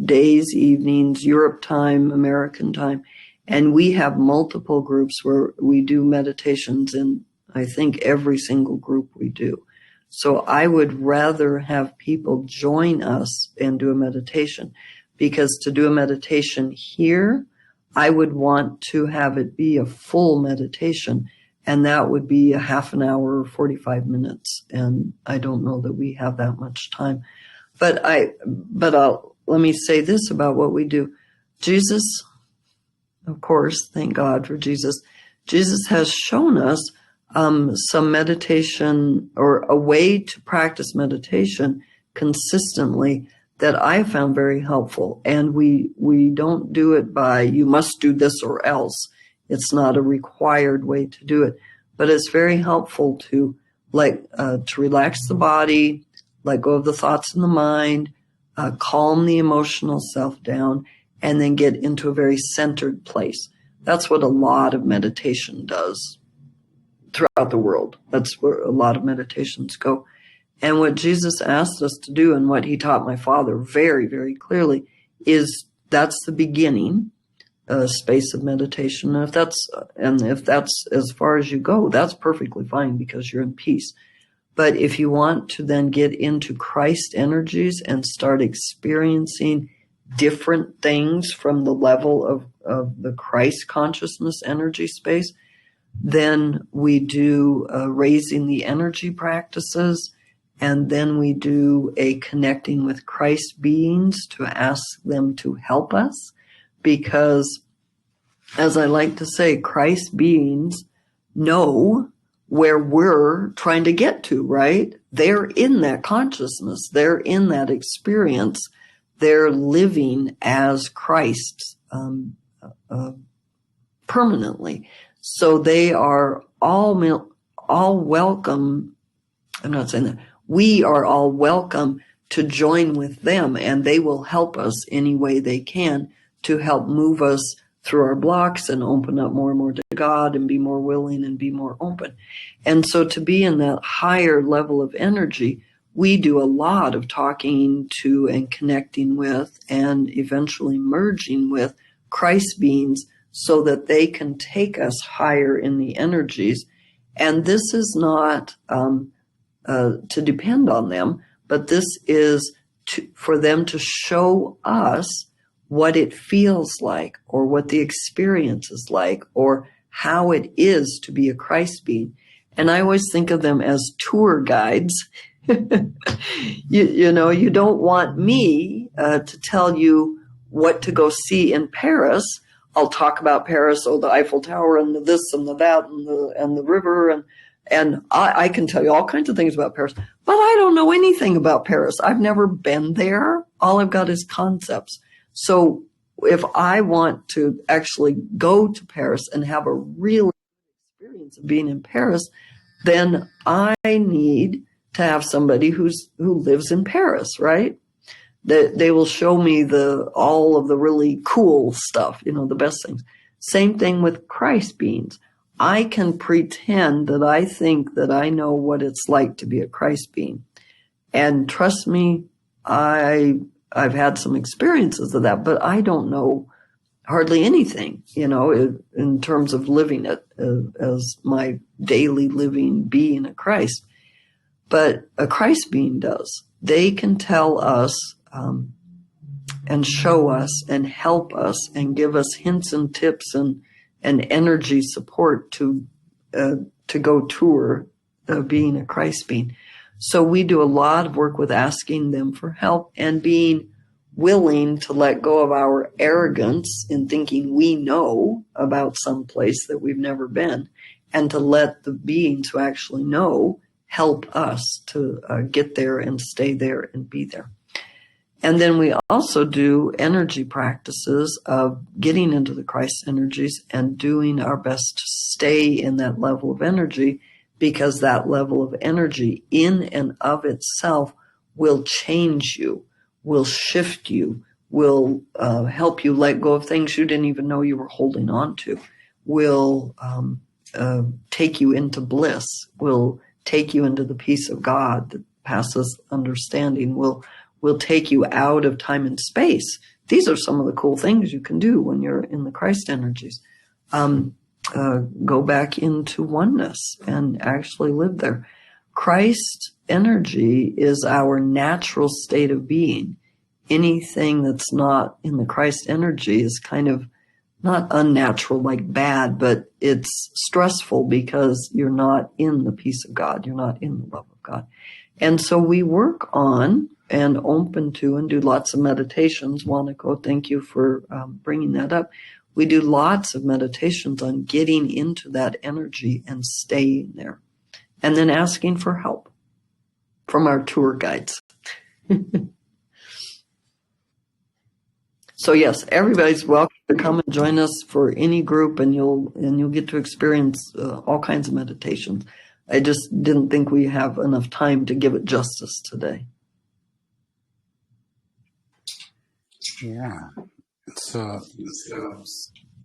days, evenings, Europe time, American time, and we have multiple groups where we do meditations in, I think, every single group we do. So I would rather have people join us and do a meditation, because to do a meditation here, I would want to have it be a full meditation, and that would be a half an hour or 45 minutes. And I don't know that we have that much time. But let me say this about what we do. Jesus, of course, thank God for Jesus. Jesus has shown us some meditation, or a way to practice meditation consistently, that I found very helpful. And we don't do it by, you must do this or else. It's not a required way to do it, but it's very helpful to relax the body, let go of the thoughts in the mind, calm the emotional self down, and then get into a very centered place. That's what a lot of meditation does throughout the world. That's where a lot of meditations go. And what Jesus asked us to do, and what he taught my father very, very clearly, is that's the beginning. space of meditation. And if that's as far as you go, that's perfectly fine because you're in peace. But if you want to then get into Christ energies and start experiencing different things from the level of the Christ consciousness energy space, then we do raising the energy practices, and then we do a connecting with Christ beings to ask them to help us. Because, as I like to say, Christ beings know where we're trying to get to, right? They're in that consciousness. They're in that experience. They're living as Christ permanently. So they are all welcome. I'm not saying that. We are all welcome to join with them, and they will help us any way they can to help move us through our blocks and open up more and more to God and be more willing and be more open. And so to be in that higher level of energy, we do a lot of talking to and connecting with and eventually merging with Christ beings so that they can take us higher in the energies. And this is not to depend on them, but this is for them to show us what it feels like, or what the experience is like, or how it is to be a Christ being. And I always think of them as tour guides. You know, you don't want me to tell you what to go see in Paris. I'll talk about Paris, the Eiffel Tower and the this and the that and the river, and I can tell you all kinds of things about Paris, but I don't know anything about Paris. I've never been there. All I've got is concepts. So if I want to actually go to Paris and have a real experience of being in Paris, then I need to have somebody who lives in Paris, right? They will show me all of the really cool stuff, the best things. Same thing with Christ beings. I can pretend that I think that I know what it's like to be a Christ being. And trust me, I've had some experiences of that, but I don't know hardly anything, in terms of living it as my daily living being a Christ. But a Christ being does. They can tell us and show us and help us and give us hints and tips and energy support to go tour being a Christ being. So we do a lot of work with asking them for help and being willing to let go of our arrogance in thinking we know about some place that we've never been, and to let the beings who actually know help us to get there and stay there and be there. And then we also do energy practices of getting into the Christ energies and doing our best to stay in that level of energy, because that level of energy in and of itself will change you, will shift you, will help you let go of things you didn't even know you were holding on to, will take you into bliss, will take you into the peace of God that passes understanding, will take you out of time and space. These are some of the cool things you can do when you're in the Christ energies. Go back into oneness and actually live there. Christ energy is our natural state of being. Anything that's not in the Christ energy is kind of not unnatural, like bad, but it's stressful because you're not in the peace of God. You're not in the love of God. And so we work on and open to and do lots of meditations. Wanako, thank you for bringing that up. We do lots of meditations on getting into that energy and staying there, and then asking for help from our tour guides. So yes, everybody's welcome to come and join us for any group, and you'll get to experience all kinds of meditations. I just didn't think we have enough time to give it justice today.
Yeah. So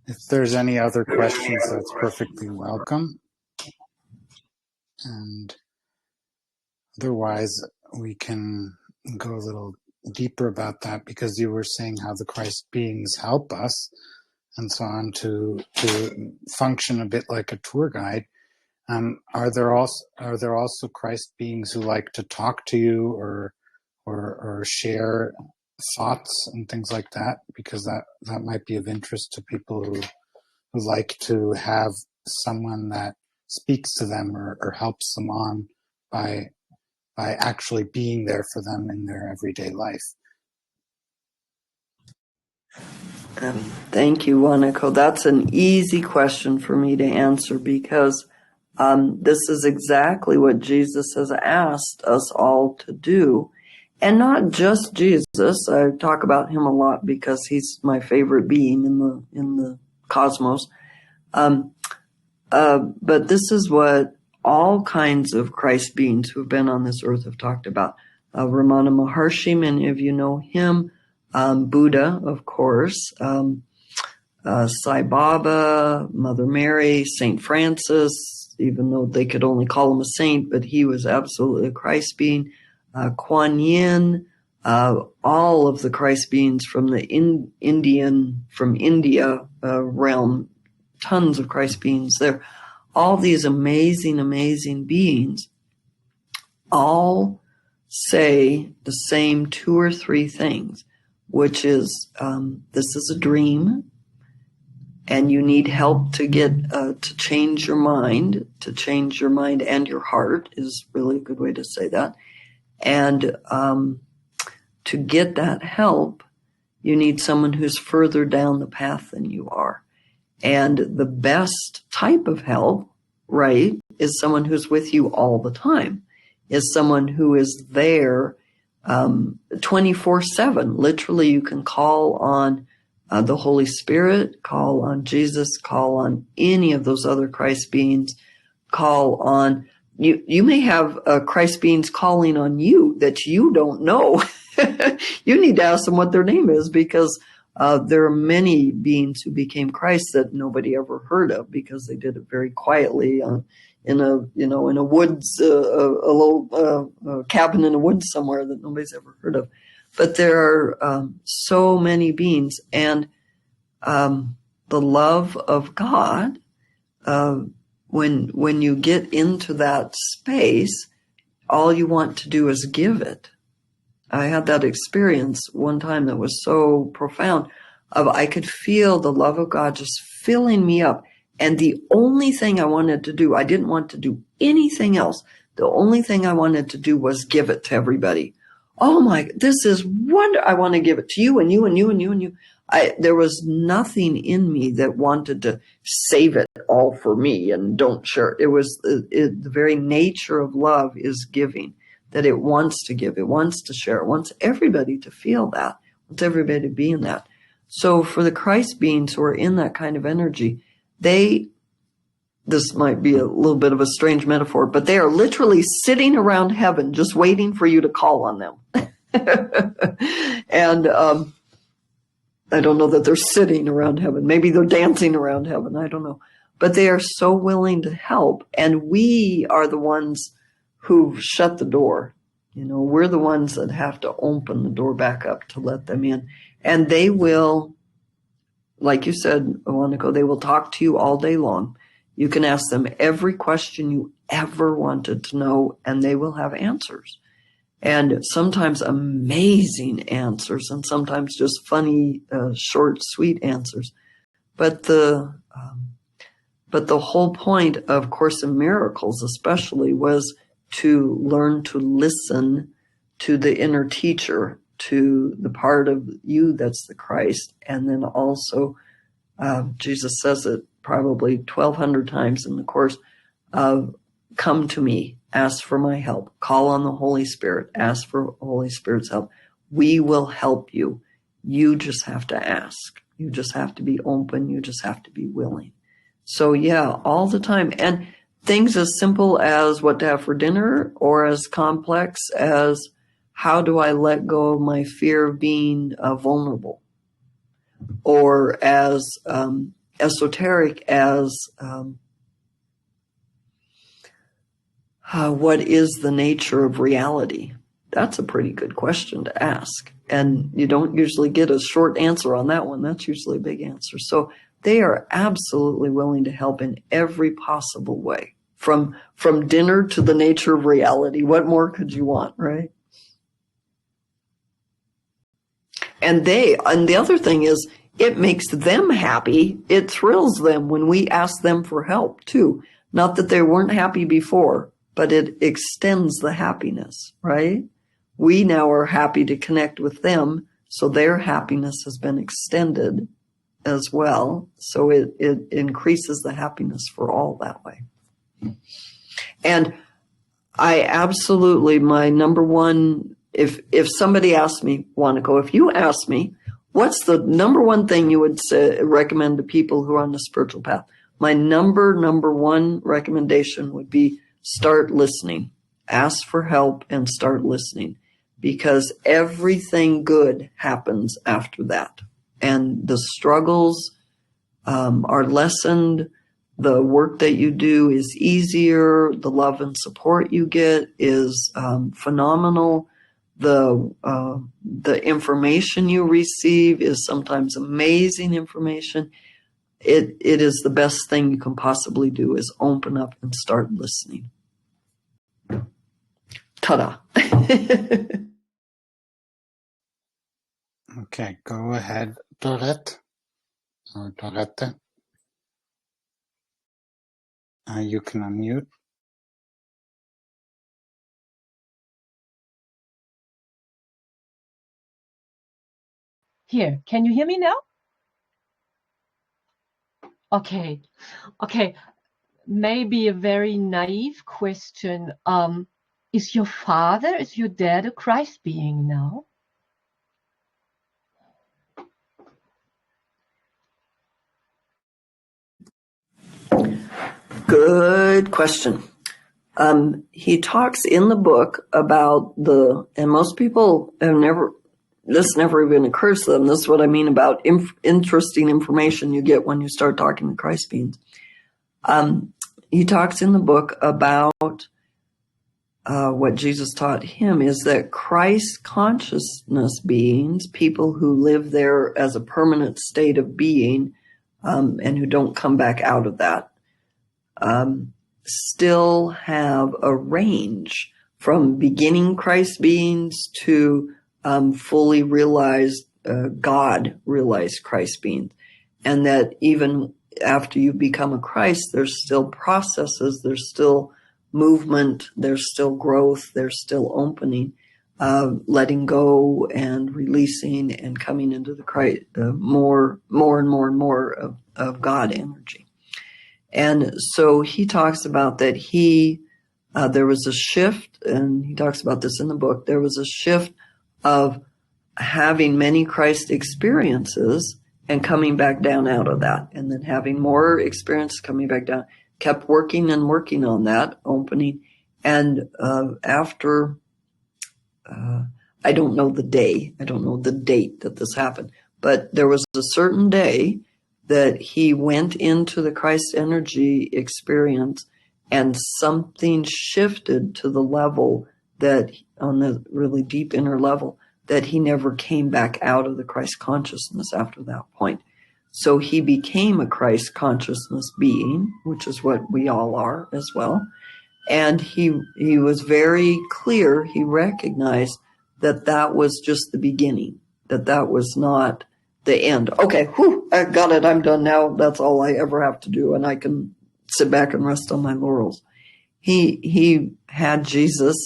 if there's any other questions, that's perfectly welcome. And otherwise, we can go a little deeper about that, because you were saying how the Christ beings help us. and so on to function a bit like a tour guide. Are there also Christ beings who like to talk to you or share thoughts and things like that? Because that might be of interest to people who like to have someone that speaks to them or helps them on by actually being there for them in their everyday life.
Thank you, Wanako. That's an easy question for me to answer because this is exactly what Jesus has asked us all to do. And not just Jesus. I talk about him a lot because he's my favorite being in the cosmos. But this is what all kinds of Christ beings who have been on this earth have talked about. Ramana Maharshi, many of you know him. Buddha, of course. Sai Baba, Mother Mary, Saint Francis, even though they could only call him a saint, but he was absolutely a Christ being. Kuan Yin, all of the Christ beings from the India realm, tons of Christ beings there. All these amazing, amazing beings all say the same two or three things, which is this is a dream, and you need help to get to change your mind. To change your mind and your heart is really a good way to say that. And to get that help, you need someone who's further down the path than you are. And the best type of help, right, is someone who's with you all the time, is someone who is there 24/7. Literally, you can call on the Holy Spirit, call on Jesus, call on any of those other Christ beings, call on you may have Christ beings calling on you that you don't know. You need to ask them what their name is, because there are many beings who became Christ that nobody ever heard of because they did it very quietly in a woods, a little cabin in the woods somewhere that nobody's ever heard of. But there are so many beings, and the love of God. When you get into that space, all you want to do is give it. I had that experience one time that was so profound. I could feel the love of God just filling me up. And the only thing I wanted to do, I didn't want to do anything else. The only thing I wanted to do was give it to everybody. Oh my, this is wonderful. I want to give it to you and you and you and you and you. There was nothing in me that wanted to save it all for me and don't share it. It was the very nature of love is giving, that it wants to give, it wants to share, it wants everybody to feel that, it wants everybody to be in that. So for the Christ beings who are in that kind of energy, this might be a little bit of a strange metaphor, but they are literally sitting around heaven just waiting for you to call on them. And I don't know that they're sitting around heaven. Maybe they're dancing around heaven. I don't know. But they are so willing to help. And we are the ones who shut the door. We're the ones that have to open the door back up to let them in. And they will, like you said a while ago, they will talk to you all day long. You can ask them every question you ever wanted to know, and they will have answers. And sometimes amazing answers, and sometimes just funny, short, sweet answers. But the whole point of Course in Miracles, especially, was to learn to listen to the inner teacher, to the part of you that's the Christ, and then also, Jesus says it probably 1,200 times in the Course, come to me, ask for my help, call on the Holy Spirit, ask for Holy Spirit's help. We will help you. You just have to ask. You just have to be open. You just have to be willing. So yeah, all the time. And things as simple as what to have for dinner, or as complex as how do I let go of my fear of being vulnerable, or as esoteric as what is the nature of reality? That's a pretty good question to ask. And you don't usually get a short answer on that one. That's usually a big answer. So they are absolutely willing to help in every possible way. From dinner to the nature of reality. What more could you want, right? And the other thing is, it makes them happy. It thrills them when we ask them for help too. Not that they weren't happy before, but it extends the happiness, right? We now are happy to connect with them, so their happiness has been extended as well. So it increases the happiness for all that way. And I absolutely, my number one, if somebody asked me, Wanako, if you asked me, what's the number one thing you would recommend to people who are on the spiritual path? My number one recommendation would be start listening. Ask for help and start listening, because everything good happens after that. And the struggles are lessened. The work that you do is easier. The love and support you get is phenomenal. The information you receive is sometimes amazing information. It is the best thing you can possibly do, is open up and start listening. Ta-da.
Okay, go ahead, Dorette, or Dorette. You can unmute.
Here, can you hear me now? Okay. Maybe a very naive question. Is your dad a Christ being now?
Good question. He talks in the book about and most people have this never even occurs to them. This is what I mean about interesting information you get when you start talking to Christ beings. He talks in the book about what Jesus taught him is that Christ consciousness beings, people who live there as a permanent state of being, and who don't come back out of that, still have a range from beginning Christ beings to fully realized God realized Christ beings. And that even after you become a Christ, there's still processes, there's still movement, there's still growth, there's still opening, letting go and releasing and coming into the Christ, more and more of God energy. And so he talks about that there was a shift, and he talks about this in the book, there was a shift of having many Christ experiences and coming back down out of that, and then having more experience coming back down, kept working on that, opening. And after, I don't know the date that this happened, but there was a certain day that he went into the Christ energy experience and something shifted to the level that, on the really deep inner level, that he never came back out of the Christ consciousness after that point. So he became a Christ consciousness being, which is what we all are as well. And he was very clear. He recognized that was just the beginning, that was not the end. Okay, I got it. I'm done now. That's all I ever have to do. And I can sit back and rest on my laurels. He had Jesus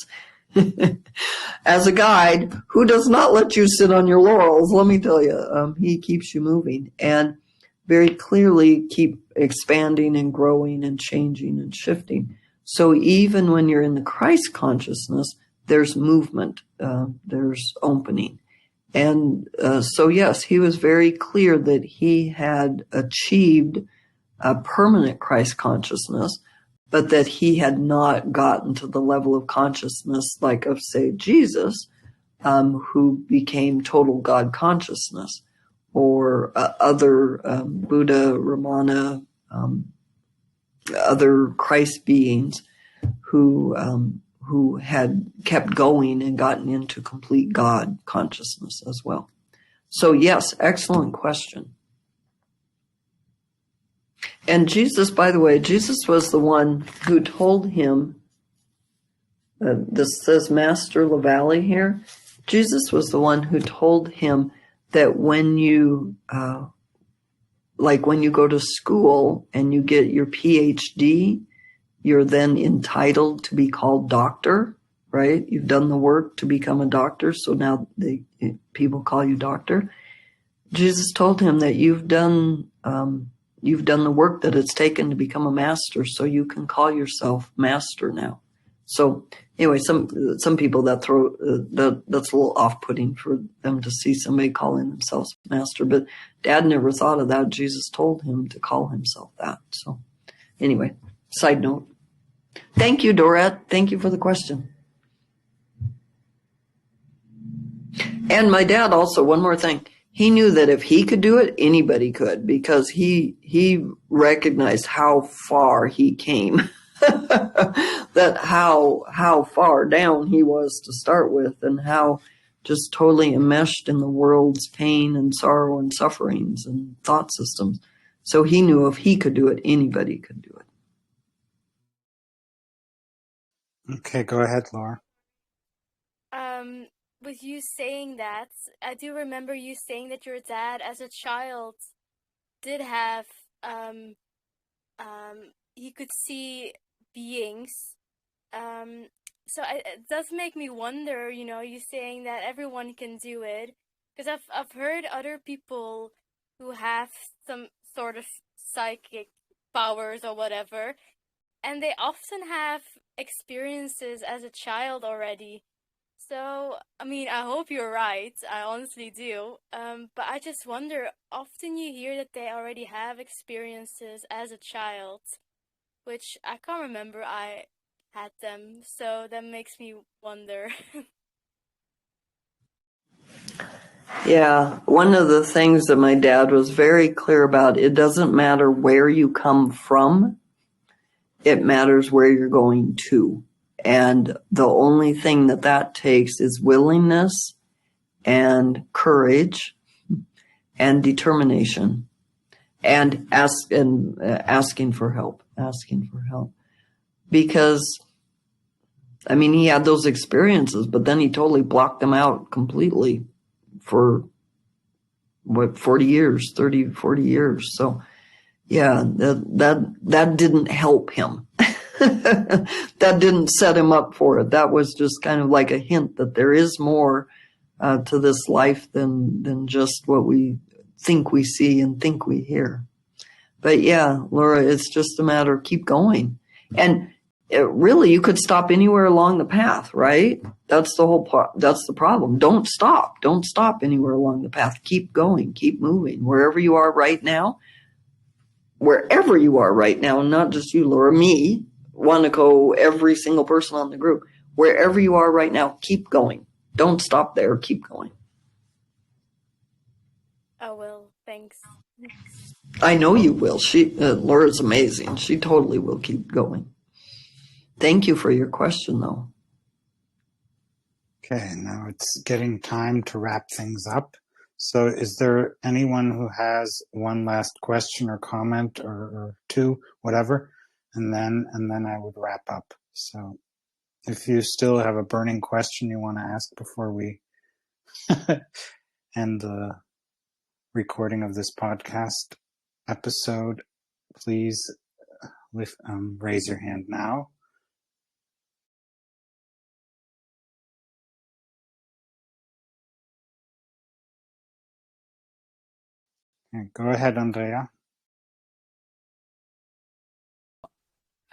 as a guide who does not let you sit on your laurels. Let me tell you, he keeps you moving and very clearly keep expanding and growing and changing and shifting. So even when you're in the Christ consciousness, there's movement, there's opening. And so, yes, he was very clear that he had achieved a permanent Christ consciousness, but that he had not gotten to the level of consciousness like of, say, Jesus, who became total God consciousness, or other Buddha, Ramana, other Christ beings who had kept going and gotten into complete God consciousness as well. So yes, excellent question. And Jesus, by the way, Jesus was the one who told him, this says Master LaValley here. Jesus was the one who told him that when you, when you go to school and you get your PhD, you're then entitled to be called doctor, right? You've done the work to become a doctor, so now people call you doctor. Jesus told him that you've done the work that it's taken to become a master, so you can call yourself master now. So anyway, some people that's a little off-putting for them to see somebody calling themselves master. But Dad never thought of that. Jesus told him to call himself that. So anyway, side note. Thank you, Dorette. Thank you for the question. And my dad also, one more thing. He knew that if he could do it, anybody could, because he recognized how far he came. That how far down he was to start with, and how just totally enmeshed in the world's pain and sorrow and sufferings and thought systems. So he knew if he could do it, anybody could do it.
Okay, go ahead, Laura.
With you saying that, I do remember you saying that your dad, as a child, did have he could see beings. So it does make me wonder, you saying that everyone can do it, because I've heard other people who have some sort of psychic powers or whatever, and they often have experiences as a child already. So, I hope you're right. I honestly do. But I just wonder, often you hear that they already have experiences as a child, which I can't remember I had them. So that makes me wonder.
Yeah, one of the things that my dad was very clear about, it doesn't matter where you come from, it matters where you're going to. And the only thing that takes is willingness and courage and determination and asking for help. Because, he had those experiences, but then he totally blocked them out completely for 40 years. So yeah, that didn't help him. That didn't set him up for it. That was just kind of like a hint that there is more to this life than just what we think we see and think we hear. But yeah, Laura, it's just a matter of keep going. And really, you could stop anywhere along the path, right? That's the problem. Don't stop anywhere along the path. Keep going, keep moving. Wherever you are right now, not just you, Laura, me, Wanako, every single person on the group, wherever you are right now, keep going. Don't stop there, keep going.
I will, thanks.
I know you will. Laura's amazing. She totally will keep going. Thank you for your question, though.
Okay, now it's getting time to wrap things up. So is there anyone who has one last question or comment or two, whatever? And then I would wrap up. So if you still have a burning question you want to ask before we end the recording of this podcast episode, please raise your hand now. Okay, go ahead, Andrea.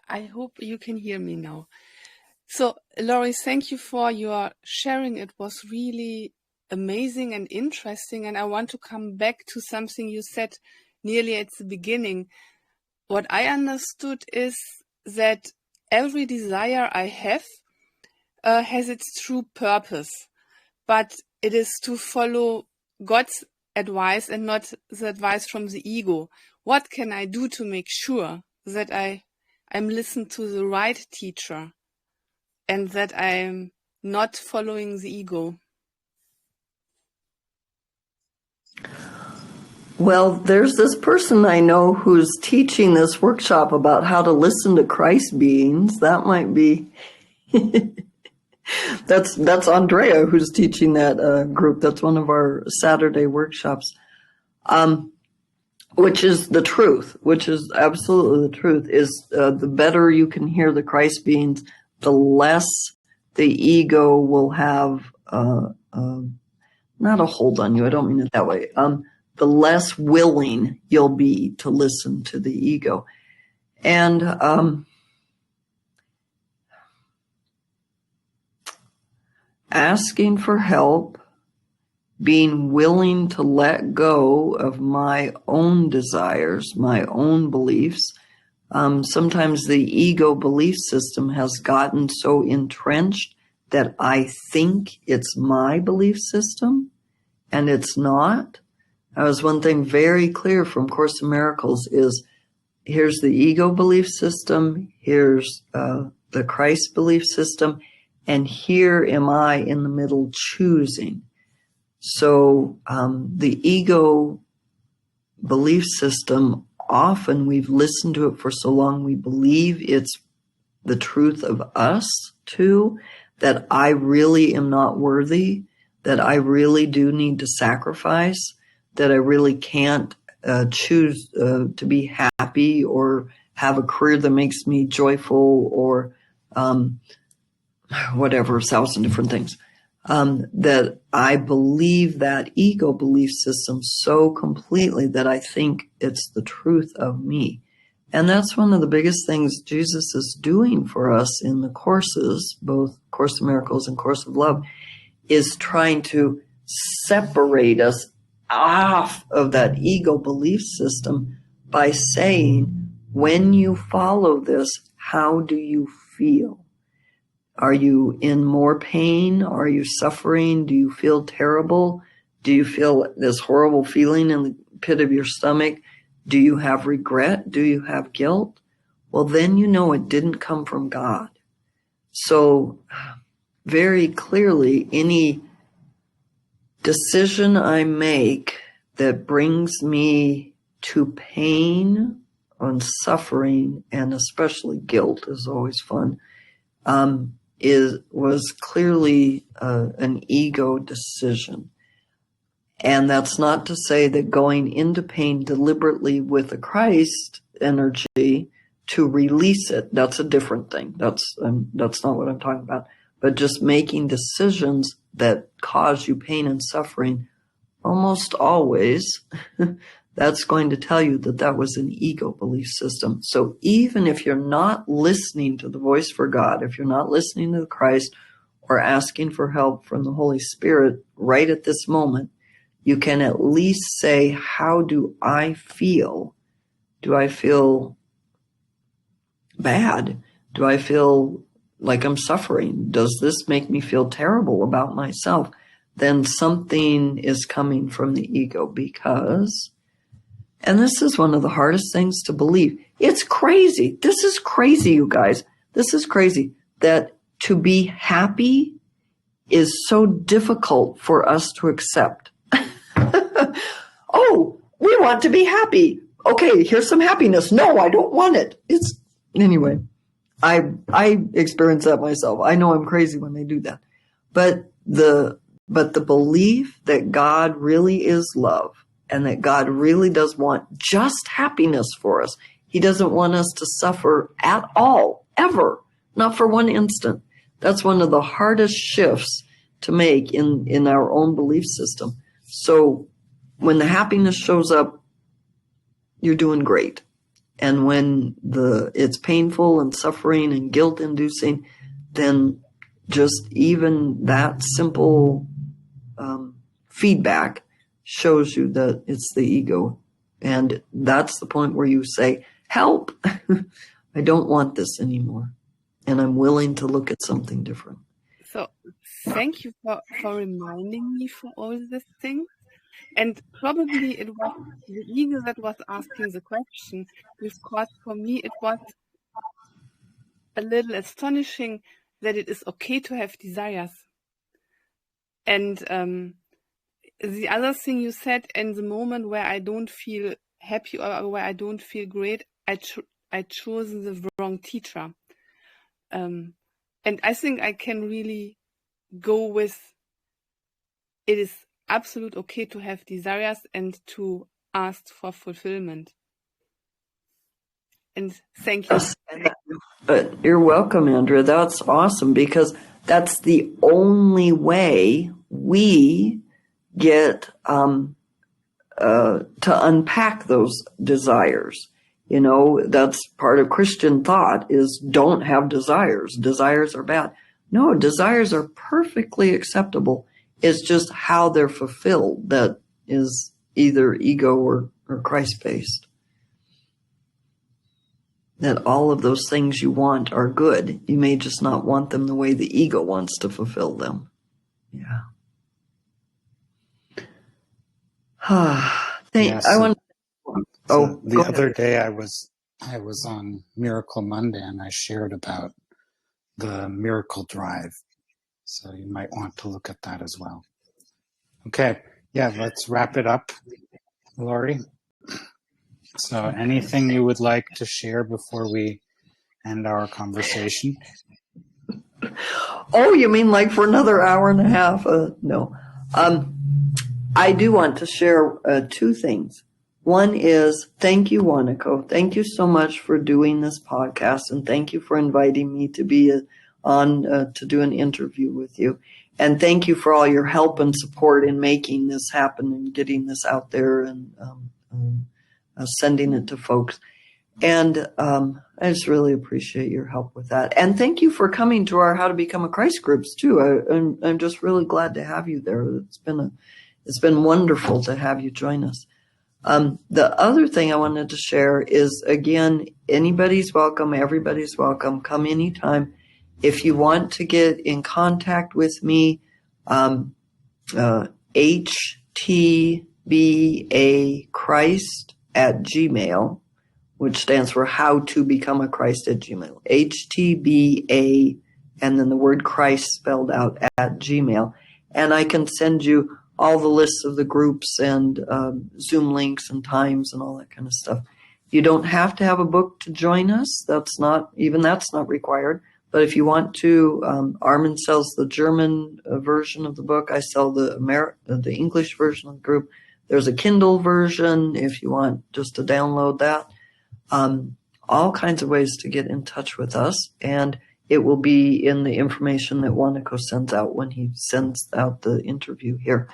I hope you can hear me now. So, Laurie, thank you for your sharing. It was really amazing and interesting. And I want to come back to something you said nearly at the beginning. What I understood is that every desire I have has its true purpose, but it is to follow God's advice and not the advice from the ego. What can I do to make sure that I'm listening to the right teacher and that I'm not following the ego?
Well, there's this person I know who's teaching this workshop about how to listen to Christ beings. That might be that's Andrea who's teaching that group. That's one of our Saturday workshops, which is the truth, which is absolutely the truth, is the better you can hear the Christ beings, the less the ego will have, not a hold on you, I don't mean it that way, the less willing you'll be to listen to the ego. And asking for help, being willing to let go of my own desires, my own beliefs. Sometimes the ego belief system has gotten so entrenched that I think it's my belief system, and it's not. That was one thing very clear from Course in Miracles is, here's the ego belief system, here's the Christ belief system, and here am I in the middle choosing. So the ego belief system, often we've listened to it for so long, we believe it's the truth of us too, that I really am not worthy, that I really do need to sacrifice, that I really can't choose to be happy or have a career that makes me joyful or whatever, 1,000 different things. That I believe that ego belief system so completely that I think it's the truth of me. And that's one of the biggest things Jesus is doing for us in the courses, both Course in Miracles and Course of Love, is trying to separate us off of that ego belief system by saying, when you follow this, how do you feel? Are you in more pain? Are you suffering? Do you feel terrible? Do you feel this horrible feeling in the pit of your stomach? Do you have regret? Do you have guilt? Well, then you know it didn't come from God. So very clearly, any decision I make that brings me to pain and suffering, and especially guilt is always fun, was clearly an ego decision. And that's not to say that going into pain deliberately with a Christ energy to release it, that's a different thing. That's not what I'm talking about. But just making decisions that cause you pain and suffering, almost always, that's going to tell you that that was an ego belief system. So even if you're not listening to the voice for God, if you're not listening to Christ or asking for help from the Holy Spirit right at this moment, you can at least say, how do I feel? Do I feel bad? Do I feel like I'm suffering? Does this make me feel terrible about myself? Then something is coming from the ego, because, and this is one of the hardest things to believe. It's crazy. This is crazy, you guys. This is crazy that to be happy is so difficult for us to accept. Oh, we want to be happy. Okay, here's some happiness. No, I don't want it. Anyway, I experience that myself. I know I'm crazy when they do that. But the belief that God really is love, and that God really does want just happiness for us. He doesn't want us to suffer at all, ever, not for one instant. That's one of the hardest shifts to make in our own belief system. So when the happiness shows up, you're doing great. And when it's painful and suffering and guilt inducing, then just even that simple feedback shows you that it's the ego. And that's the point where you say, help, I don't want this anymore. And I'm willing to look at something different.
So thank you for reminding me for all these things. And probably it was the ego that was asking the question, because for me it was a little astonishing that it is okay to have desires. And the other thing you said, in the moment where I don't feel happy or where I don't feel great, I chosen the wrong teacher. And I think I can really go with it is absolute okay to have desires and to ask for fulfillment. And thank you.
Yes. But you're welcome, Andrea. That's awesome, because that's the only way we get to unpack those desires. You know, that's part of Christian thought, is don't have desires. Desires are bad. No, desires are perfectly acceptable. It's just how they're fulfilled that is either ego or Christ-based. That all of those things you want are good. You may just not want them the way the ego wants to fulfill them. Yeah.
Yes.
I want.
So the
go
other
ahead.
day I was on Miracle Monday, and I shared about the Miracle Drive. So you might want to look at that as well. Okay. Yeah, let's wrap it up, Lori. So anything you would like to share before we end our conversation?
Oh, you mean like for another hour and a half? No. I do want to share two things. One is, thank you, Wanako. Thank you so much for doing this podcast, and thank you for inviting me to be on to do an interview with you. And thank you for all your help and support in making this happen and getting this out there and sending it to folks. And I just really appreciate your help with that. And thank you for coming to our How to Become a Christ groups too. I'm just really glad to have you there. It's been wonderful to have you join us. The other thing I wanted to share is, again, anybody's welcome. Everybody's welcome. Come anytime. If you want to get in contact with me, htbachrist@gmail.com, which stands for How to Become a Christ at Gmail. HTBA, and then the word Christ spelled out at Gmail. And I can send you all the lists of the groups and Zoom links and times and all that kind of stuff. You don't have to have a book to join us. That's not required. But if you want to, Armin sells the German version of the book. I sell the English version of the group. There's a Kindle version if you want just to download that. All kinds of ways to get in touch with us, and it will be in the information that Wanako sends out when he sends out the interview here.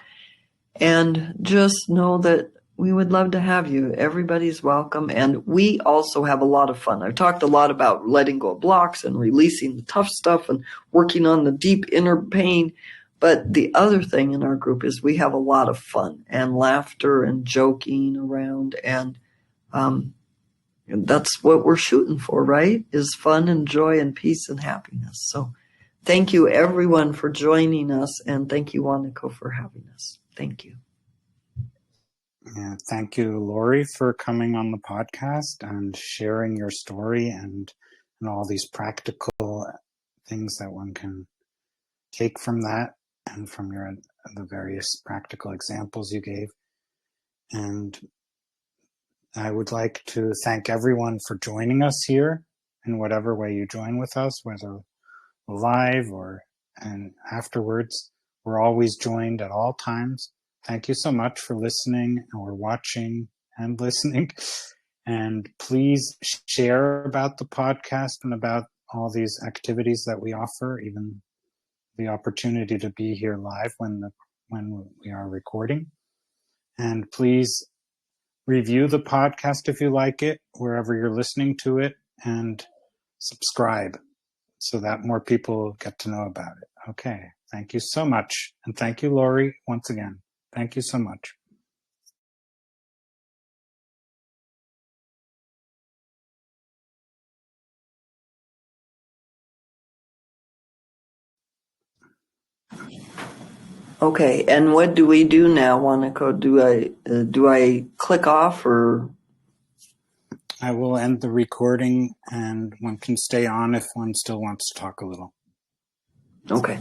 And just know that we would love to have you. Everybody's welcome, and we also have a lot of fun. I've talked a lot about letting go of blocks and releasing the tough stuff and working on the deep inner pain, but the other thing in our group is we have a lot of fun and laughter and joking around, and that's what we're shooting for, right? Is fun and joy and peace and happiness. So thank you, everyone, for joining us. And thank you, Wanako, for having us. Thank you.
Yeah, thank you, Lori, for coming on the podcast and sharing your story and all these practical things that one can take from that and from the various practical examples you gave. And I would like to thank everyone for joining us here in whatever way you join with us, whether live and afterwards. We're always joined at all times. Thank you so much for listening or watching and listening. And please share about the podcast and about all these activities that we offer, even the opportunity to be here live when we are recording. And please review the podcast if you like it, wherever you're listening to it, and subscribe so that more people get to know about it. Okay. Thank you so much. And thank you, Lori, once again. Thank you so much.
Okay, and what do we do now, Wanako? Do I click off, or?
I will end the recording, and one can stay on if one still wants to talk a little.
Okay.